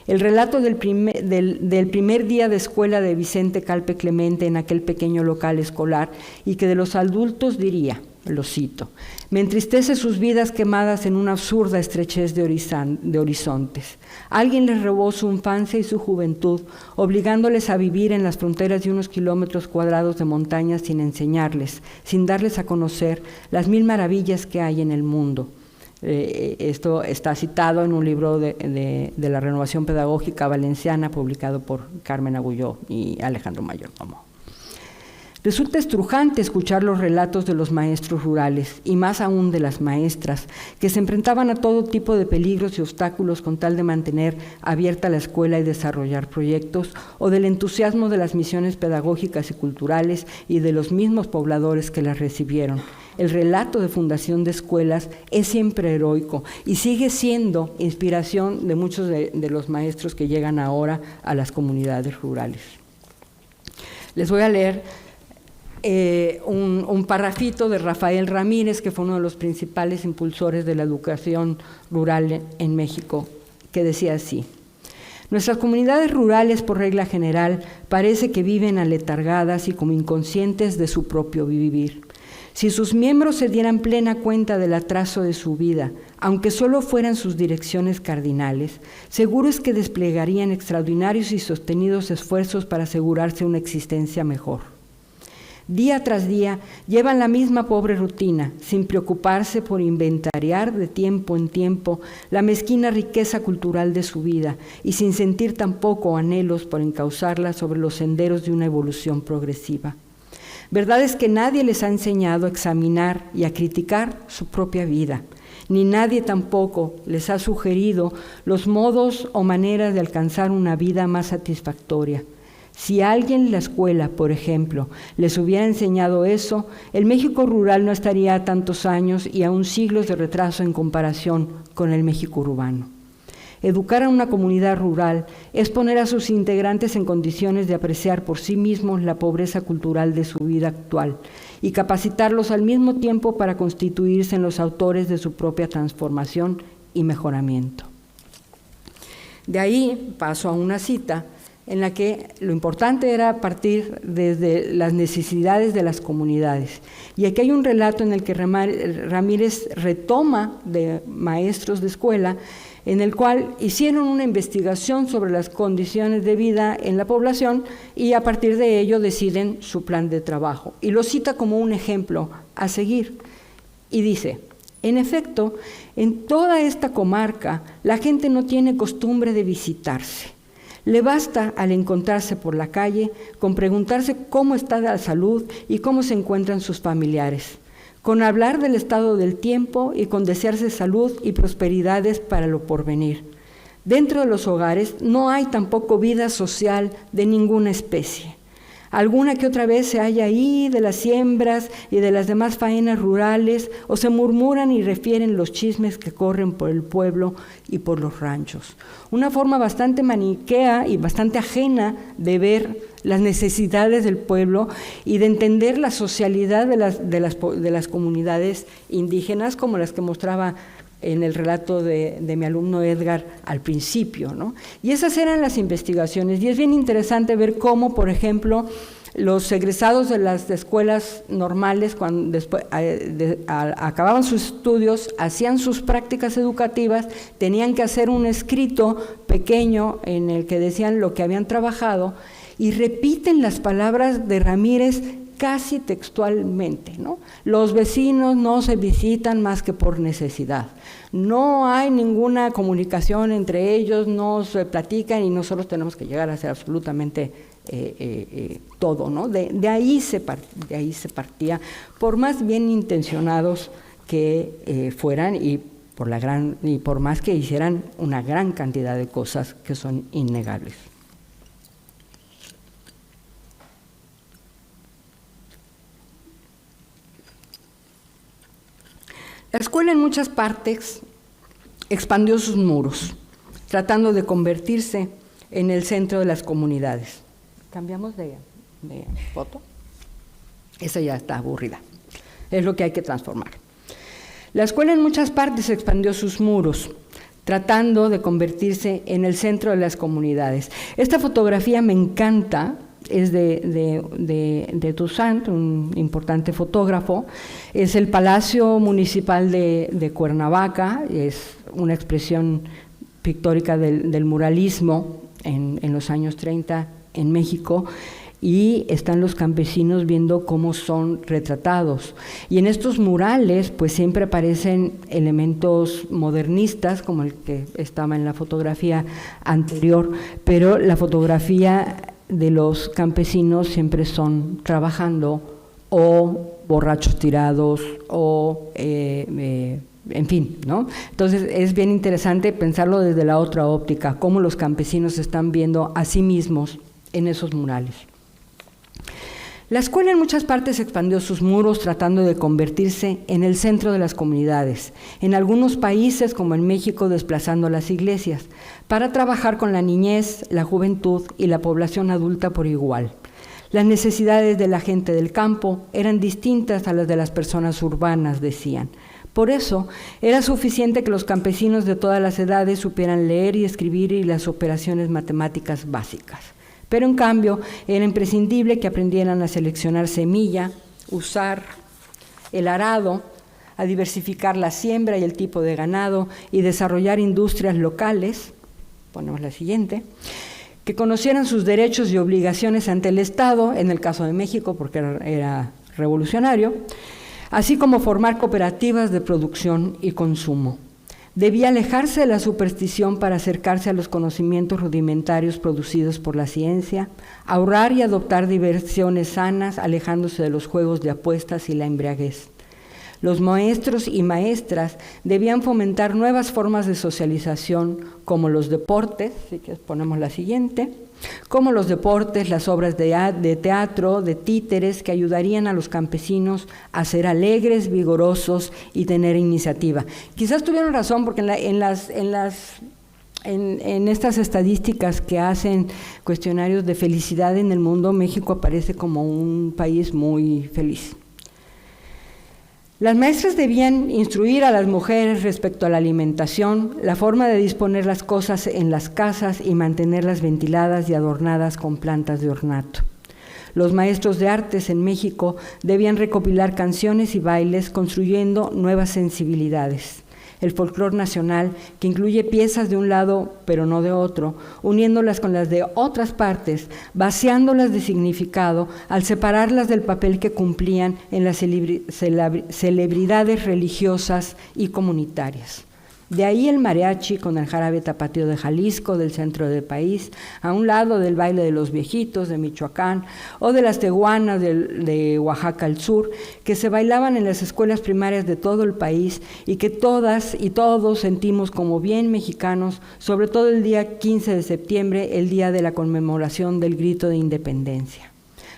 El relato del primer día de escuela de Vicente Calpe Clemente en aquel pequeño local escolar, y que de los adultos diría, lo cito: me entristece sus vidas quemadas en una absurda estrechez de horizontes. Alguien les robó su infancia y su juventud, obligándoles a vivir en las fronteras de unos kilómetros cuadrados de montañas sin enseñarles, sin darles a conocer las 1000 maravillas que hay en el mundo. Esto está citado en un libro de la Renovación Pedagógica Valenciana, publicado por Carmen Agulló y Alejandro Mayordomo. Resulta estrujante escuchar los relatos de los maestros rurales, y más aún de las maestras, que se enfrentaban a todo tipo de peligros y obstáculos con tal de mantener abierta la escuela y desarrollar proyectos, o del entusiasmo de las misiones pedagógicas y culturales y de los mismos pobladores que las recibieron. El relato de fundación de escuelas es siempre heroico y sigue siendo inspiración de muchos de los maestros que llegan ahora a las comunidades rurales. Les voy a leer un parrafito de Rafael Ramírez, que fue uno de los principales impulsores de la educación rural en México, que decía así: nuestras comunidades rurales, por regla general, parece que viven aletargadas y como inconscientes de su propio vivir. Si sus miembros se dieran plena cuenta del atraso de su vida, aunque solo fueran sus direcciones cardinales, seguro es que desplegarían extraordinarios y sostenidos esfuerzos para asegurarse una existencia mejor. Día tras día llevan la misma pobre rutina, sin preocuparse por inventariar de tiempo en tiempo la mezquina riqueza cultural de su vida y sin sentir tampoco anhelos por encauzarla sobre los senderos de una evolución progresiva. Verdad es que nadie les ha enseñado a examinar y a criticar su propia vida, ni nadie tampoco les ha sugerido los modos o maneras de alcanzar una vida más satisfactoria. Si alguien en la escuela, por ejemplo, les hubiera enseñado eso, el México rural no estaría a tantos años y aún siglos de retraso en comparación con el México urbano. Educar a una comunidad rural es poner a sus integrantes en condiciones de apreciar por sí mismos la pobreza cultural de su vida actual y capacitarlos al mismo tiempo para constituirse en los autores de su propia transformación y mejoramiento. De ahí paso a una cita en la que lo importante era partir desde las necesidades de las comunidades. Y aquí hay un relato en el que Ramírez retoma de maestros de escuela, en el cual hicieron una investigación sobre las condiciones de vida en la población y a partir de ello deciden su plan de trabajo. Y lo cita como un ejemplo a seguir. Y dice: en efecto, en toda esta comarca la gente no tiene costumbre de visitarse. Le basta, al encontrarse por la calle, con preguntarse cómo está la salud y cómo se encuentran sus familiares, con hablar del estado del tiempo y con desearse salud y prosperidades para lo porvenir. Dentro de los hogares no hay tampoco vida social de ninguna especie. Alguna que otra vez se halla ahí de las siembras y de las demás faenas rurales, o se murmuran y refieren los chismes que corren por el pueblo y por los ranchos. Una forma bastante maniquea y bastante ajena de ver las necesidades del pueblo y de entender la socialidad de las comunidades indígenas, como las que mostraba en el relato de mi alumno Edgar al principio, ¿no? Y esas eran las investigaciones, y es bien interesante ver cómo, por ejemplo, los egresados de las escuelas normales, cuando después acababan sus estudios, hacían sus prácticas educativas, tenían que hacer un escrito pequeño en el que decían lo que habían trabajado, y repiten las palabras de Ramírez casi textualmente, ¿no? Los vecinos no se visitan más que por necesidad. No hay ninguna comunicación entre ellos, no se platican y nosotros tenemos que llegar a hacer absolutamente todo, ¿no? De ahí se partía, por más bien intencionados que fueran y por más que hicieran una gran cantidad de cosas que son innegables. La escuela en muchas partes expandió sus muros, tratando de convertirse en el centro de las comunidades. ¿Cambiamos de foto? Esa ya está aburrida. Es lo que hay que transformar. La escuela en muchas partes expandió sus muros, tratando de convertirse en el centro de las comunidades. Esta fotografía me encanta. Es de Toussaint, un importante fotógrafo. Es el Palacio Municipal de Cuernavaca, es una expresión pictórica del muralismo en los años 30 en México, y están los campesinos viendo cómo son retratados. Y en estos murales pues siempre aparecen elementos modernistas, como el que estaba en la fotografía anterior, pero la fotografía de los campesinos siempre son trabajando o borrachos tirados o en fin, ¿no? Entonces es bien interesante pensarlo desde la otra óptica, cómo los campesinos se están viendo a sí mismos en esos murales. La escuela en muchas partes expandió sus muros tratando de convertirse en el centro de las comunidades, en algunos países como en México desplazando las iglesias, para trabajar con la niñez, la juventud y la población adulta por igual. Las necesidades de la gente del campo eran distintas a las de las personas urbanas, decían. Por eso, era suficiente que los campesinos de todas las edades supieran leer y escribir y las operaciones matemáticas básicas. Pero en cambio, era imprescindible que aprendieran a seleccionar semilla, usar el arado, a diversificar la siembra y el tipo de ganado y desarrollar industrias locales, ponemos la siguiente, que conocieran sus derechos y obligaciones ante el Estado, en el caso de México porque era revolucionario, así como formar cooperativas de producción y consumo. Debía alejarse de la superstición para acercarse a los conocimientos rudimentarios producidos por la ciencia, ahorrar y adoptar diversiones sanas, alejándose de los juegos de apuestas y la embriaguez. Los maestros y maestras debían fomentar nuevas formas de socialización, como los deportes, así que ponemos la siguiente, como los deportes, las obras de teatro, de títeres, que ayudarían a los campesinos a ser alegres, vigorosos y tener iniciativa. Quizás tuvieron razón, porque en estas estadísticas que hacen cuestionarios de felicidad en el mundo, México aparece como un país muy feliz. Las maestras debían instruir a las mujeres respecto a la alimentación, la forma de disponer las cosas en las casas y mantenerlas ventiladas y adornadas con plantas de ornato. Los maestros de artes en México debían recopilar canciones y bailes construyendo nuevas sensibilidades. El folclore nacional, que incluye piezas de un lado pero no de otro, uniéndolas con las de otras partes, vaciándolas de significado al separarlas del papel que cumplían en las celebridades religiosas y comunitarias. De ahí el mariachi con el jarabe tapatío de Jalisco, del centro del país, a un lado del baile de los viejitos de Michoacán o de las tehuanas de Oaxaca al sur, que se bailaban en las escuelas primarias de todo el país y que todas y todos sentimos como bien mexicanos, sobre todo el día 15 de septiembre, el día de la conmemoración del grito de independencia.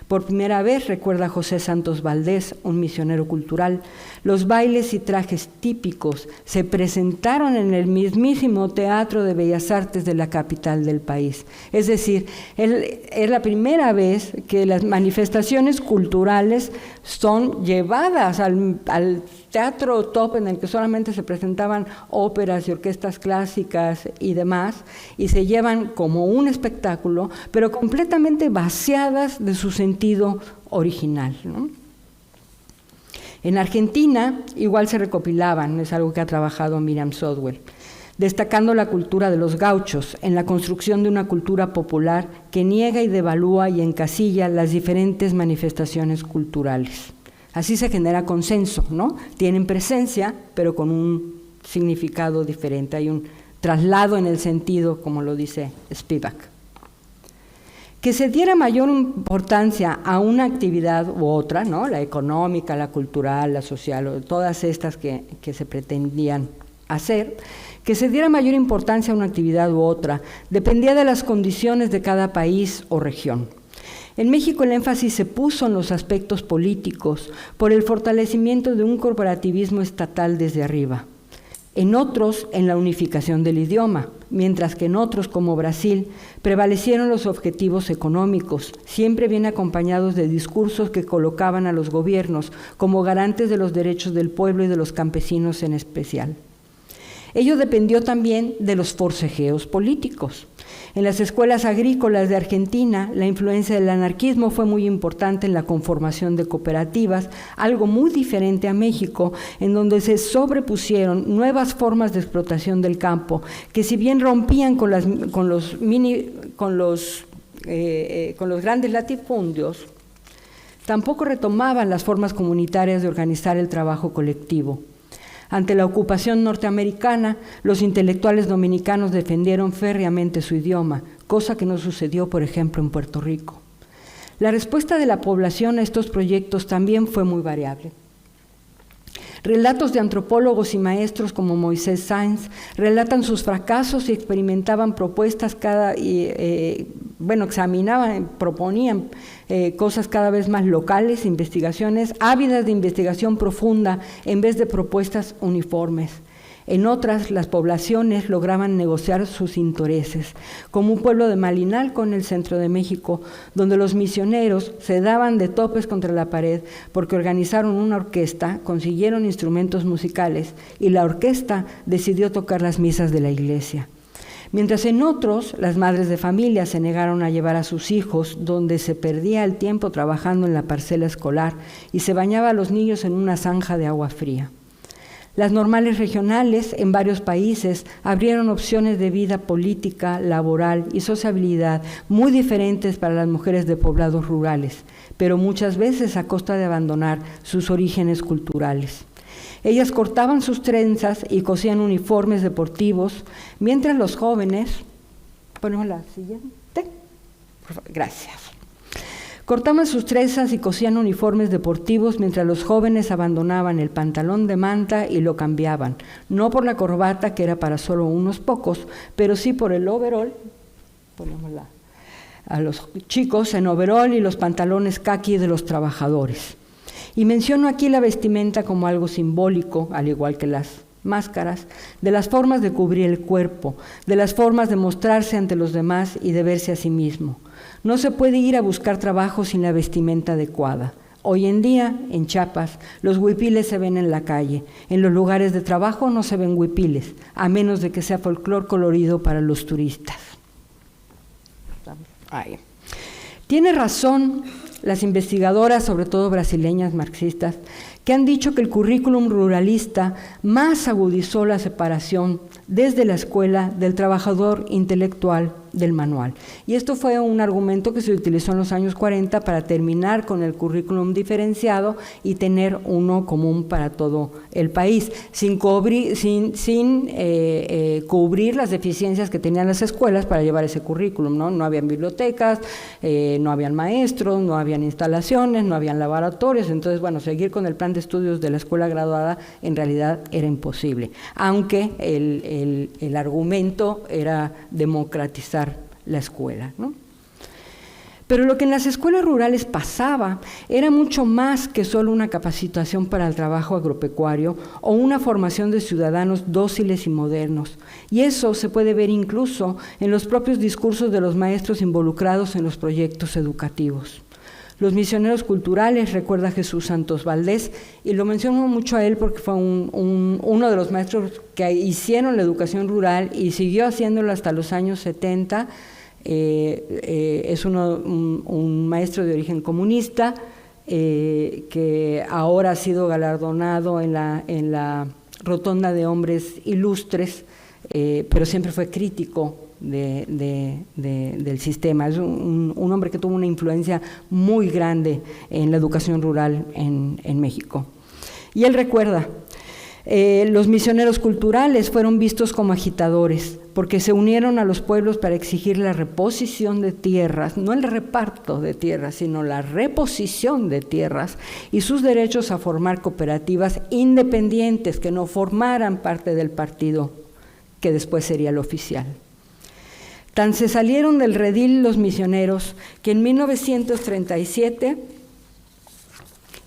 Por primera vez, recuerda José Santos Valdés, un misionero cultural, los bailes y trajes típicos se presentaron en el mismísimo Teatro de Bellas Artes de la capital del país. Es decir, es la primera vez que las manifestaciones culturales son llevadas al teatro top, en el que solamente se presentaban óperas y orquestas clásicas y demás, y se llevan como un espectáculo, pero completamente vaciadas de su sentido original, ¿no? En Argentina igual se recopilaban, es algo que ha trabajado Miriam Sodwell, destacando la cultura de los gauchos en la construcción de una cultura popular que niega y devalúa y encasilla las diferentes manifestaciones culturales. Así se genera consenso, ¿no? Tienen presencia, pero con un significado diferente. Hay un traslado en el sentido, como lo dice Spivak. Que se diera mayor importancia a una actividad u otra, ¿no? La económica, la cultural, la social, todas estas que se pretendían hacer, que se diera mayor importancia a una actividad u otra, dependía de las condiciones de cada país o región. En México el énfasis se puso en los aspectos políticos por el fortalecimiento de un corporativismo estatal desde arriba. En otros, en la unificación del idioma, mientras que en otros, como Brasil, prevalecieron los objetivos económicos, siempre bien acompañados de discursos que colocaban a los gobiernos como garantes de los derechos del pueblo y de los campesinos en especial. Ello dependió también de los forcejeos políticos. En las escuelas agrícolas de Argentina, la influencia del anarquismo fue muy importante en la conformación de cooperativas, algo muy diferente a México, en donde se sobrepusieron nuevas formas de explotación del campo, que si bien rompían con los grandes latifundios, tampoco retomaban las formas comunitarias de organizar el trabajo colectivo. Ante la ocupación norteamericana, los intelectuales dominicanos defendieron férreamente su idioma, cosa que no sucedió, por ejemplo, en Puerto Rico. La respuesta de la población a estos proyectos también fue muy variable. Relatos de antropólogos y maestros como Moisés Sáenz relatan sus fracasos y experimentaban propuestas proponían cosas cada vez más locales, investigaciones ávidas de investigación profunda en vez de propuestas uniformes. En otras, las poblaciones lograban negociar sus intereses, como un pueblo de Malinalco en el centro de México, donde los misioneros se daban de topes contra la pared porque organizaron una orquesta, consiguieron instrumentos musicales y la orquesta decidió tocar las misas de la iglesia. Mientras en otros, las madres de familia se negaron a llevar a sus hijos, donde se perdía el tiempo trabajando en la parcela escolar y se bañaba a los niños en una zanja de agua fría. Las normales regionales en varios países abrieron opciones de vida política, laboral y sociabilidad muy diferentes para las mujeres de poblados rurales, pero muchas veces a costa de abandonar sus orígenes culturales. Ellas cortaban sus trenzas y cosían uniformes deportivos, mientras los jóvenes... Ponemos la siguiente. Por favor, gracias. Cortaban sus trenzas y cosían uniformes deportivos mientras los jóvenes abandonaban el pantalón de manta y lo cambiaban, no por la corbata que era para solo unos pocos, pero sí por el overol. Ponemos a los chicos en overol y los pantalones caqui de los trabajadores. Y menciono aquí la vestimenta como algo simbólico, al igual que las máscaras, de las formas de cubrir el cuerpo, de las formas de mostrarse ante los demás y de verse a sí mismo. No se puede ir a buscar trabajo sin la vestimenta adecuada. Hoy en día, en Chiapas, los huipiles se ven en la calle. En los lugares de trabajo no se ven huipiles, a menos de que sea folclor colorido para los turistas. Tiene razón las investigadoras, sobre todo brasileñas marxistas, que han dicho que el currículum ruralista más agudizó la separación desde la escuela del trabajador intelectual del manual. Y esto fue un argumento que se utilizó en los años 40 para terminar con el currículum diferenciado y tener uno común para todo el país, sin cubrir las deficiencias que tenían las escuelas para llevar ese currículum, ¿no? No habían bibliotecas, no habían maestros, no habían instalaciones, no habían laboratorios. Entonces, bueno, seguir con el plan de estudios de la escuela graduada en realidad era imposible, aunque el argumento era democratizar la escuela, ¿no? Pero lo que en las escuelas rurales pasaba era mucho más que solo una capacitación para el trabajo agropecuario o una formación de ciudadanos dóciles y modernos. Y eso se puede ver incluso en los propios discursos de los maestros involucrados en los proyectos educativos. Los misioneros culturales, recuerda Jesús Santos Valdés, y lo menciono mucho a él porque fue uno de los maestros que hicieron la educación rural y siguió haciéndolo hasta los años 70. Es un maestro de origen comunista que ahora ha sido galardonado en la Rotonda de Hombres Ilustres, pero siempre fue crítico del sistema. Es un hombre que tuvo una influencia muy grande en la educación rural en México. Y él recuerda, los misioneros culturales fueron vistos como agitadores, porque se unieron a los pueblos para exigir la reposición de tierras, no el reparto de tierras, sino la reposición de tierras y sus derechos a formar cooperativas independientes que no formaran parte del partido que después sería el oficial. Tan se salieron del redil los misioneros que en 1937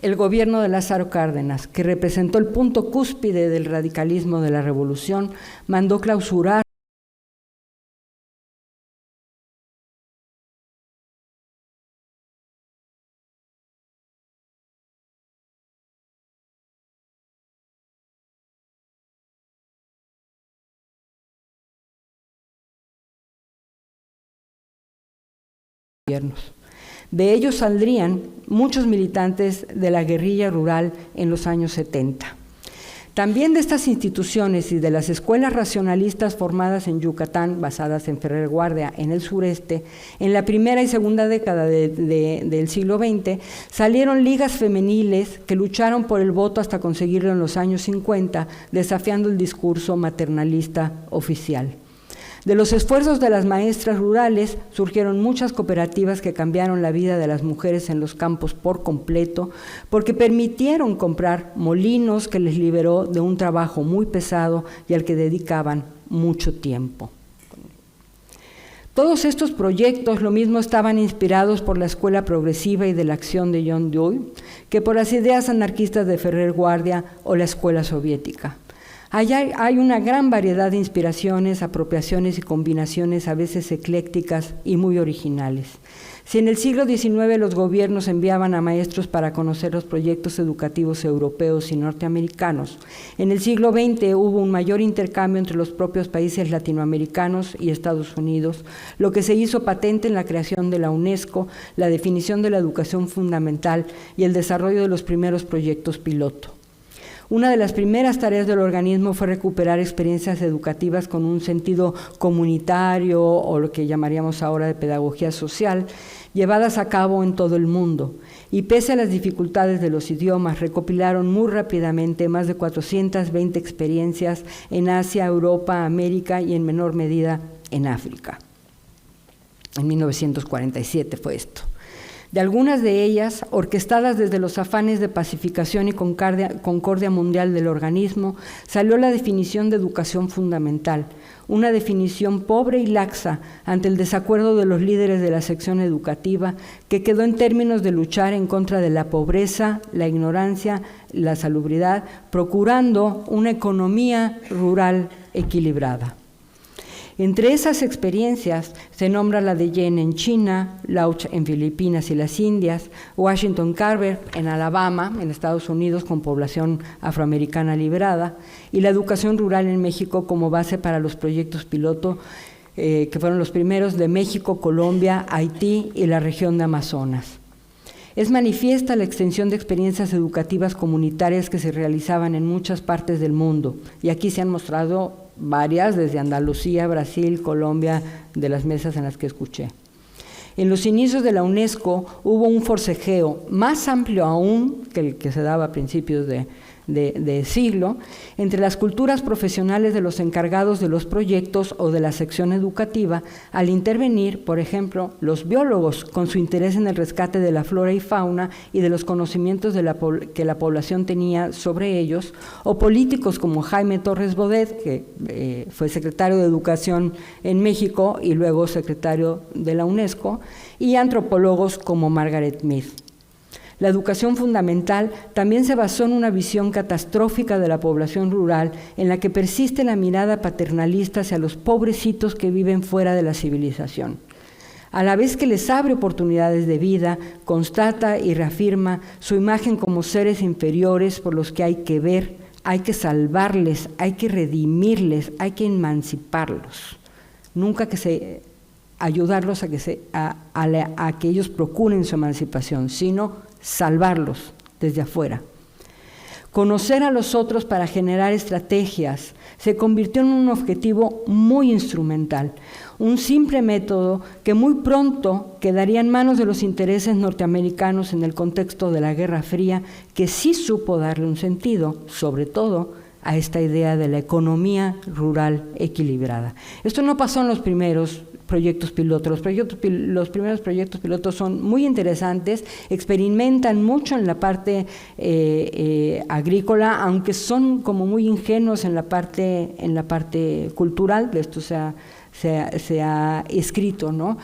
el gobierno de Lázaro Cárdenas, que representó el punto cúspide del radicalismo de la revolución, mandó clausurar gobiernos. De ellos saldrían muchos militantes de la guerrilla rural en los años 70. También de estas instituciones y de las escuelas racionalistas formadas en Yucatán, basadas en Ferrer Guardia, en el sureste, en la primera y segunda década del siglo XX, salieron ligas femeniles que lucharon por el voto hasta conseguirlo en los años 50, desafiando el discurso maternalista oficial. De los esfuerzos de las maestras rurales surgieron muchas cooperativas que cambiaron la vida de las mujeres en los campos por completo, porque permitieron comprar molinos que les liberó de un trabajo muy pesado y al que dedicaban mucho tiempo. Todos estos proyectos lo mismo estaban inspirados por la escuela progresiva y de la acción de John Dewey que por las ideas anarquistas de Ferrer Guardia o la escuela soviética. Hay una gran variedad de inspiraciones, apropiaciones y combinaciones a veces eclécticas y muy originales. Si en el siglo XIX los gobiernos enviaban a maestros para conocer los proyectos educativos europeos y norteamericanos, en el siglo XX hubo un mayor intercambio entre los propios países latinoamericanos y Estados Unidos, lo que se hizo patente en la creación de la UNESCO, la definición de la educación fundamental y el desarrollo de los primeros proyectos piloto. Una de las primeras tareas del organismo fue recuperar experiencias educativas con un sentido comunitario o lo que llamaríamos ahora de pedagogía social, llevadas a cabo en todo el mundo. Y pese a las dificultades de los idiomas, recopilaron muy rápidamente más de 420 experiencias en Asia, Europa, América y en menor medida en África. En 1947 fue esto. De algunas de ellas, orquestadas desde los afanes de pacificación y concordia mundial del organismo, salió la definición de educación fundamental, una definición pobre y laxa ante el desacuerdo de los líderes de la sección educativa, que quedó en términos de luchar en contra de la pobreza, la ignorancia, la salubridad, procurando una economía rural equilibrada. Entre esas experiencias se nombra la de Yen en China, Lauch en Filipinas y las Indias, Washington Carver en Alabama, en Estados Unidos, con población afroamericana liberada, y la educación rural en México como base para los proyectos piloto, que fueron los primeros de México, Colombia, Haití y la región de Amazonas. Es manifiesta la extensión de experiencias educativas comunitarias que se realizaban en muchas partes del mundo, y aquí se han mostrado varias, desde Andalucía, Brasil, Colombia, de las mesas en las que escuché. En los inicios de la UNESCO hubo un forcejeo más amplio aún que el que se daba a principios de siglo, entre las culturas profesionales de los encargados de los proyectos o de la sección educativa, al intervenir, por ejemplo, los biólogos con su interés en el rescate de la flora y fauna y de los conocimientos que la población tenía sobre ellos, o políticos como Jaime Torres Bodet, que fue secretario de Educación en México y luego secretario de la UNESCO, y antropólogos como Margaret Mead. La educación fundamental también se basó en una visión catastrófica de la población rural en la que persiste la mirada paternalista hacia los pobrecitos que viven fuera de la civilización. A la vez que les abre oportunidades de vida, constata y reafirma su imagen como seres inferiores por los que hay que ver, hay que salvarles, hay que redimirles, hay que emanciparlos. Nunca ayudarlos a que ellos procuren su emancipación, sino salvarlos desde afuera. Conocer a los otros para generar estrategias se convirtió en un objetivo muy instrumental, un simple método que muy pronto quedaría en manos de los intereses norteamericanos en el contexto de la Guerra Fría, que sí supo darle un sentido, sobre todo a esta idea de la economía rural equilibrada. Esto no pasó en los primeros proyectos pilotos. Los primeros proyectos pilotos son muy interesantes, experimentan mucho en la parte agrícola, aunque son como muy ingenuos en la parte cultural. De esto se ha escrito, ¿no?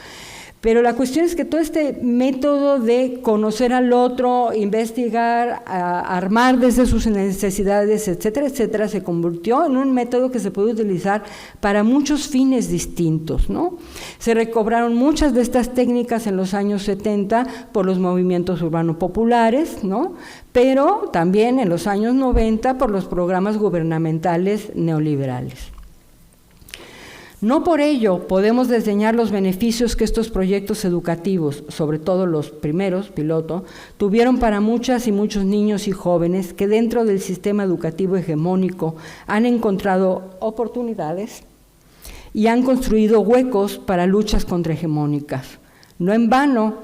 Pero la cuestión es que todo este método de conocer al otro, investigar, armar desde sus necesidades, etcétera, etcétera, se convirtió en un método que se puede utilizar para muchos fines distintos, ¿no? Se recobraron muchas de estas técnicas en los años 70 por los movimientos urbanos populares, ¿no? Pero también en los años 90 por los programas gubernamentales neoliberales. No por ello podemos desdeñar los beneficios que estos proyectos educativos, sobre todo los primeros, piloto, tuvieron para muchas y muchos niños y jóvenes que dentro del sistema educativo hegemónico han encontrado oportunidades y han construido huecos para luchas contrahegemónicas. No en vano,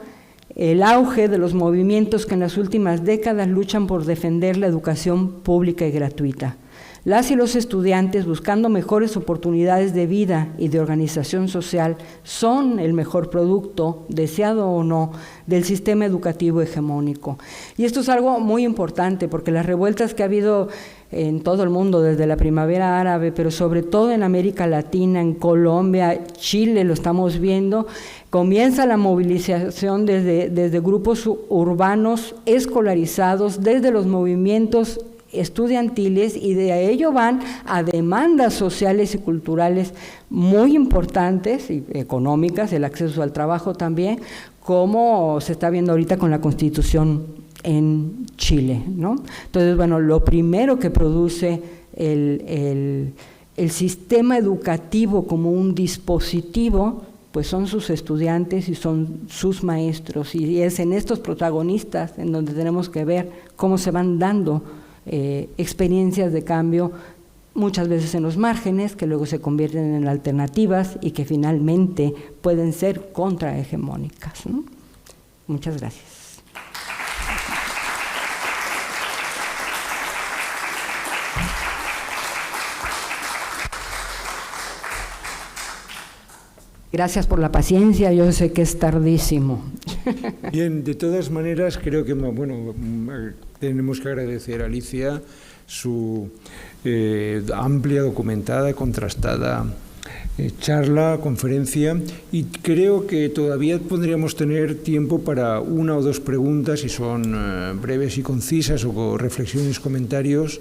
el auge de los movimientos que en las últimas décadas luchan por defender la educación pública y gratuita. Las y los estudiantes, buscando mejores oportunidades de vida y de organización social, son el mejor producto, deseado o no, del sistema educativo hegemónico. Y esto es algo muy importante, porque las revueltas que ha habido en todo el mundo, desde la primavera árabe, pero sobre todo en América Latina, en Colombia, Chile, lo estamos viendo, comienza la movilización desde grupos urbanos escolarizados, desde los movimientos estudiantiles, y de ello van a demandas sociales y culturales muy importantes y económicas, el acceso al trabajo también, como se está viendo ahorita con la Constitución en Chile, ¿no? Entonces, bueno, lo primero que produce el sistema educativo como un dispositivo, pues son sus estudiantes y son sus maestros, y es en estos protagonistas en donde tenemos que ver cómo se van dando experiencias de cambio, muchas veces en los márgenes, que luego se convierten en alternativas y que finalmente pueden ser contrahegemónicas, ¿no? Muchas gracias. Gracias por la paciencia, yo sé que es tardísimo. Bien, de todas maneras, creo que tenemos que agradecer a Alicia su amplia, documentada, contrastada charla, conferencia, y creo que todavía podríamos tener tiempo para una o dos preguntas, si son breves y concisas, o reflexiones, comentarios,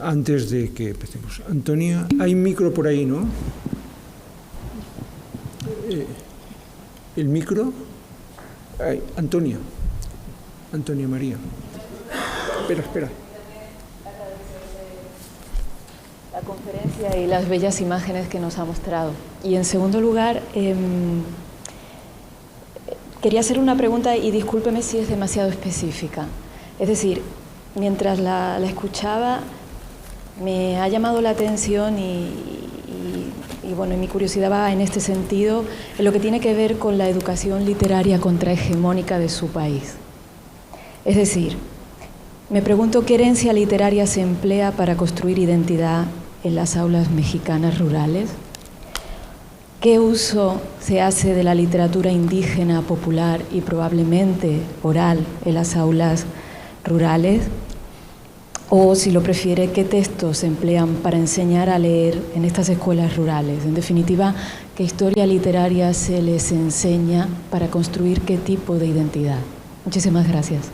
antes de que empecemos. Antonia, hay micro por ahí, ¿no? ¿El micro? Ay, Antonia María. Espera. La conferencia y las bellas imágenes que nos ha mostrado. Y en segundo lugar, quería hacer una pregunta, y discúlpeme si es demasiado específica. Es decir, mientras la escuchaba, Me ha llamado la atención y bueno, mi curiosidad va en este sentido, en lo que tiene que ver con la educación literaria contrahegemónica de su país. Es decir, me pregunto qué herencia literaria se emplea para construir identidad en las aulas mexicanas rurales. ¿Qué uso se hace de la literatura indígena, popular y probablemente oral en las aulas rurales? O, si lo prefiere, ¿qué textos se emplean para enseñar a leer en estas escuelas rurales? En definitiva, ¿qué historia literaria se les enseña para construir qué tipo de identidad? Muchísimas gracias.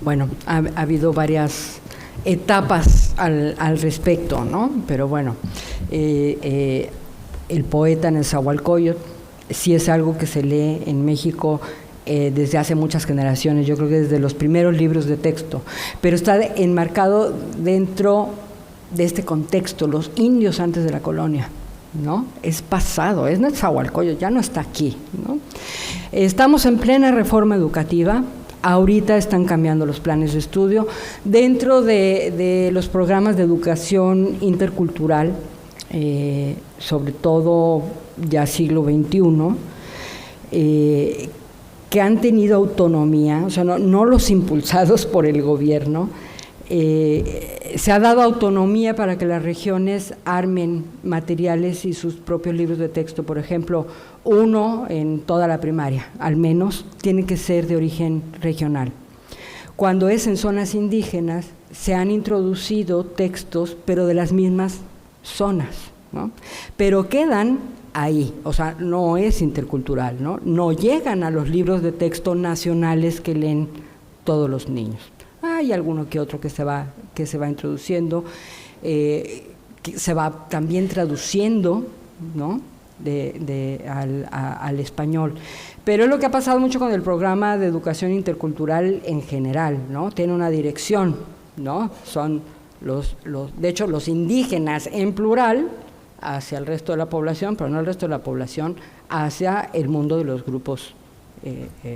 Bueno, ha habido varias etapas al respecto, ¿no? Pero bueno, el poeta Nezahualcóyotl sí es algo que se lee en México desde hace muchas generaciones, yo creo que desde los primeros libros de texto, pero está enmarcado dentro de este contexto, los indios antes de la colonia, ¿no? Es pasado, es Nezahualcóyotl, ya no está aquí, ¿no? Estamos en plena reforma educativa. Ahorita están cambiando los planes de estudio. Dentro de los programas de educación intercultural, sobre todo ya siglo XXI, que han tenido autonomía, o sea, no los impulsados por el gobierno, se ha dado autonomía para que las regiones armen materiales y sus propios libros de texto. Por ejemplo, uno en toda la primaria, al menos, tiene que ser de origen regional. Cuando es en zonas indígenas, se han introducido textos, pero de las mismas zonas, ¿no? Pero quedan ahí, o sea, no es intercultural, ¿no? No llegan a los libros de texto nacionales que leen todos los niños. Hay alguno que otro que se va introduciendo, que se va también traduciendo, ¿no? al español. Pero es lo que ha pasado mucho con el programa de educación intercultural en general, ¿no? Tiene una dirección, ¿no? Son de hecho, los indígenas en plural hacia el resto de la población, pero no el resto de la población hacia el mundo de los grupos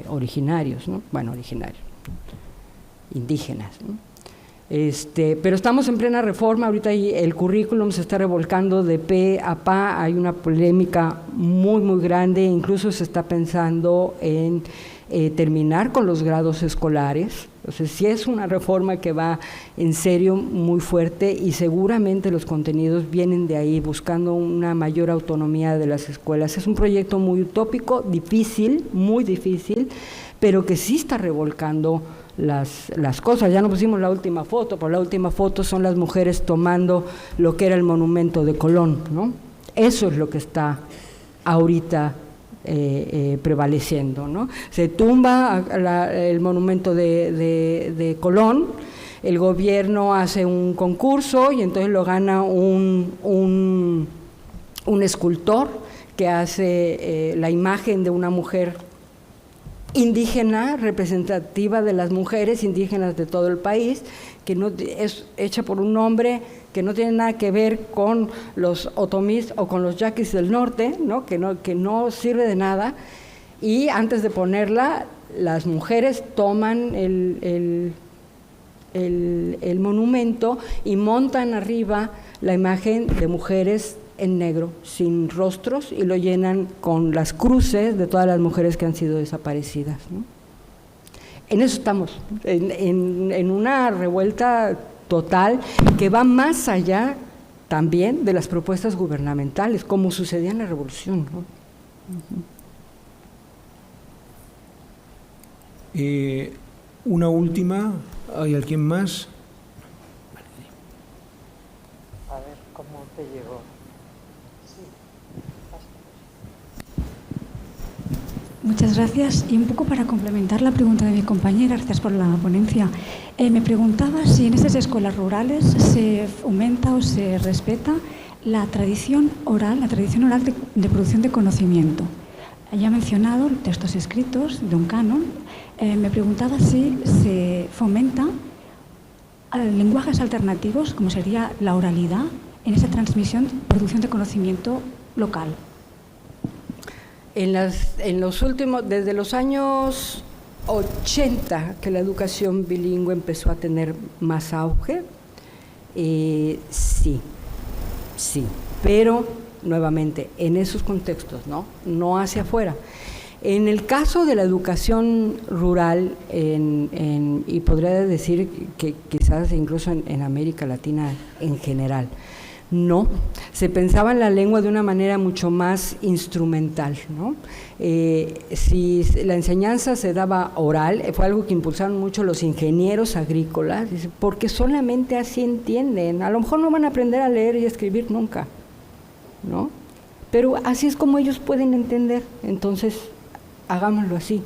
originarios, ¿no? Bueno, originarios, indígenas, ¿no? Pero estamos en plena reforma, ahorita el currículum se está revolcando de pe a pa, hay una polémica muy, muy grande, incluso se está pensando en terminar con los grados escolares. Entonces, sí es una reforma que va en serio muy fuerte y seguramente los contenidos vienen de ahí, buscando una mayor autonomía de las escuelas. Es un proyecto muy utópico, difícil, muy difícil, pero que sí está revolcando las cosas. Ya no pusimos la última foto, pero la última foto son las mujeres tomando lo que era el monumento de Colón, ¿no? Eso es lo que está ahorita prevaleciendo, ¿no? Se tumba el monumento de Colón, el gobierno hace un concurso y entonces lo gana un escultor que hace la imagen de una mujer indígena, representativa de las mujeres indígenas de todo el país, que no es hecha por un hombre que no tiene nada que ver con los otomís o con los yaquis del norte, ¿no? Que no sirve de nada, y antes de ponerla, las mujeres toman el monumento y montan arriba la imagen de mujeres en negro, sin rostros, y lo llenan con las cruces de todas las mujeres que han sido desaparecidas, ¿no? En eso estamos, en una revuelta total que va más allá también de las propuestas gubernamentales, como sucedía en la Revolución, ¿no? Una última, ¿hay alguien más? A ver, ¿cómo te llegó? Muchas gracias. Y un poco para complementar la pregunta de mi compañera, gracias por la ponencia. Me preguntaba si en estas escuelas rurales se fomenta o se respeta la tradición oral de producción de conocimiento. Ya ha mencionado textos escritos de un canon. Me preguntaba si se fomenta lenguajes alternativos, como sería la oralidad, en esa transmisión, producción de conocimiento local. En los últimos, desde los años 80, que la educación bilingüe empezó a tener más auge, Sí, pero nuevamente en esos contextos, no hacia afuera. En el caso de la educación rural, y podría decir que quizás incluso en América Latina en general, no, se pensaba en la lengua de una manera mucho más instrumental, ¿no? Si la enseñanza se daba oral, fue algo que impulsaron mucho los ingenieros agrícolas, porque solamente así entienden. A lo mejor no van a aprender a leer y a escribir nunca, ¿no? Pero así es como ellos pueden entender, entonces hagámoslo así.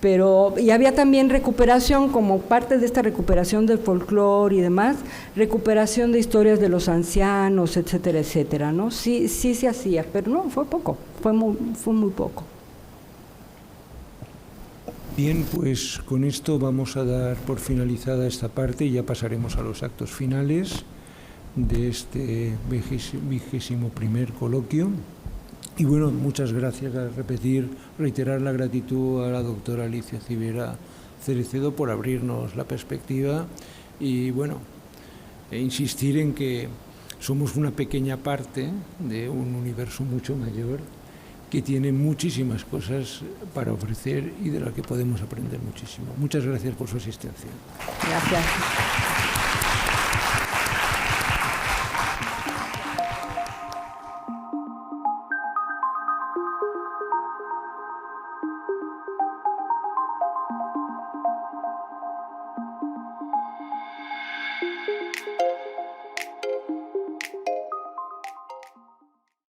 Y había también recuperación, como parte de esta recuperación del folclore y demás, recuperación de historias de los ancianos, etcétera, etcétera, ¿no? Sí se hacía, pero no, fue poco, fue muy poco. Bien, pues con esto vamos a dar por finalizada esta parte y ya pasaremos a los actos finales de este 21º coloquio. Y bueno, muchas gracias, reiterar la gratitud a la doctora Alicia Civera Cerecedo por abrirnos la perspectiva y bueno, insistir en que somos una pequeña parte de un universo mucho mayor que tiene muchísimas cosas para ofrecer y de la que podemos aprender muchísimo. Muchas gracias por su asistencia. Gracias.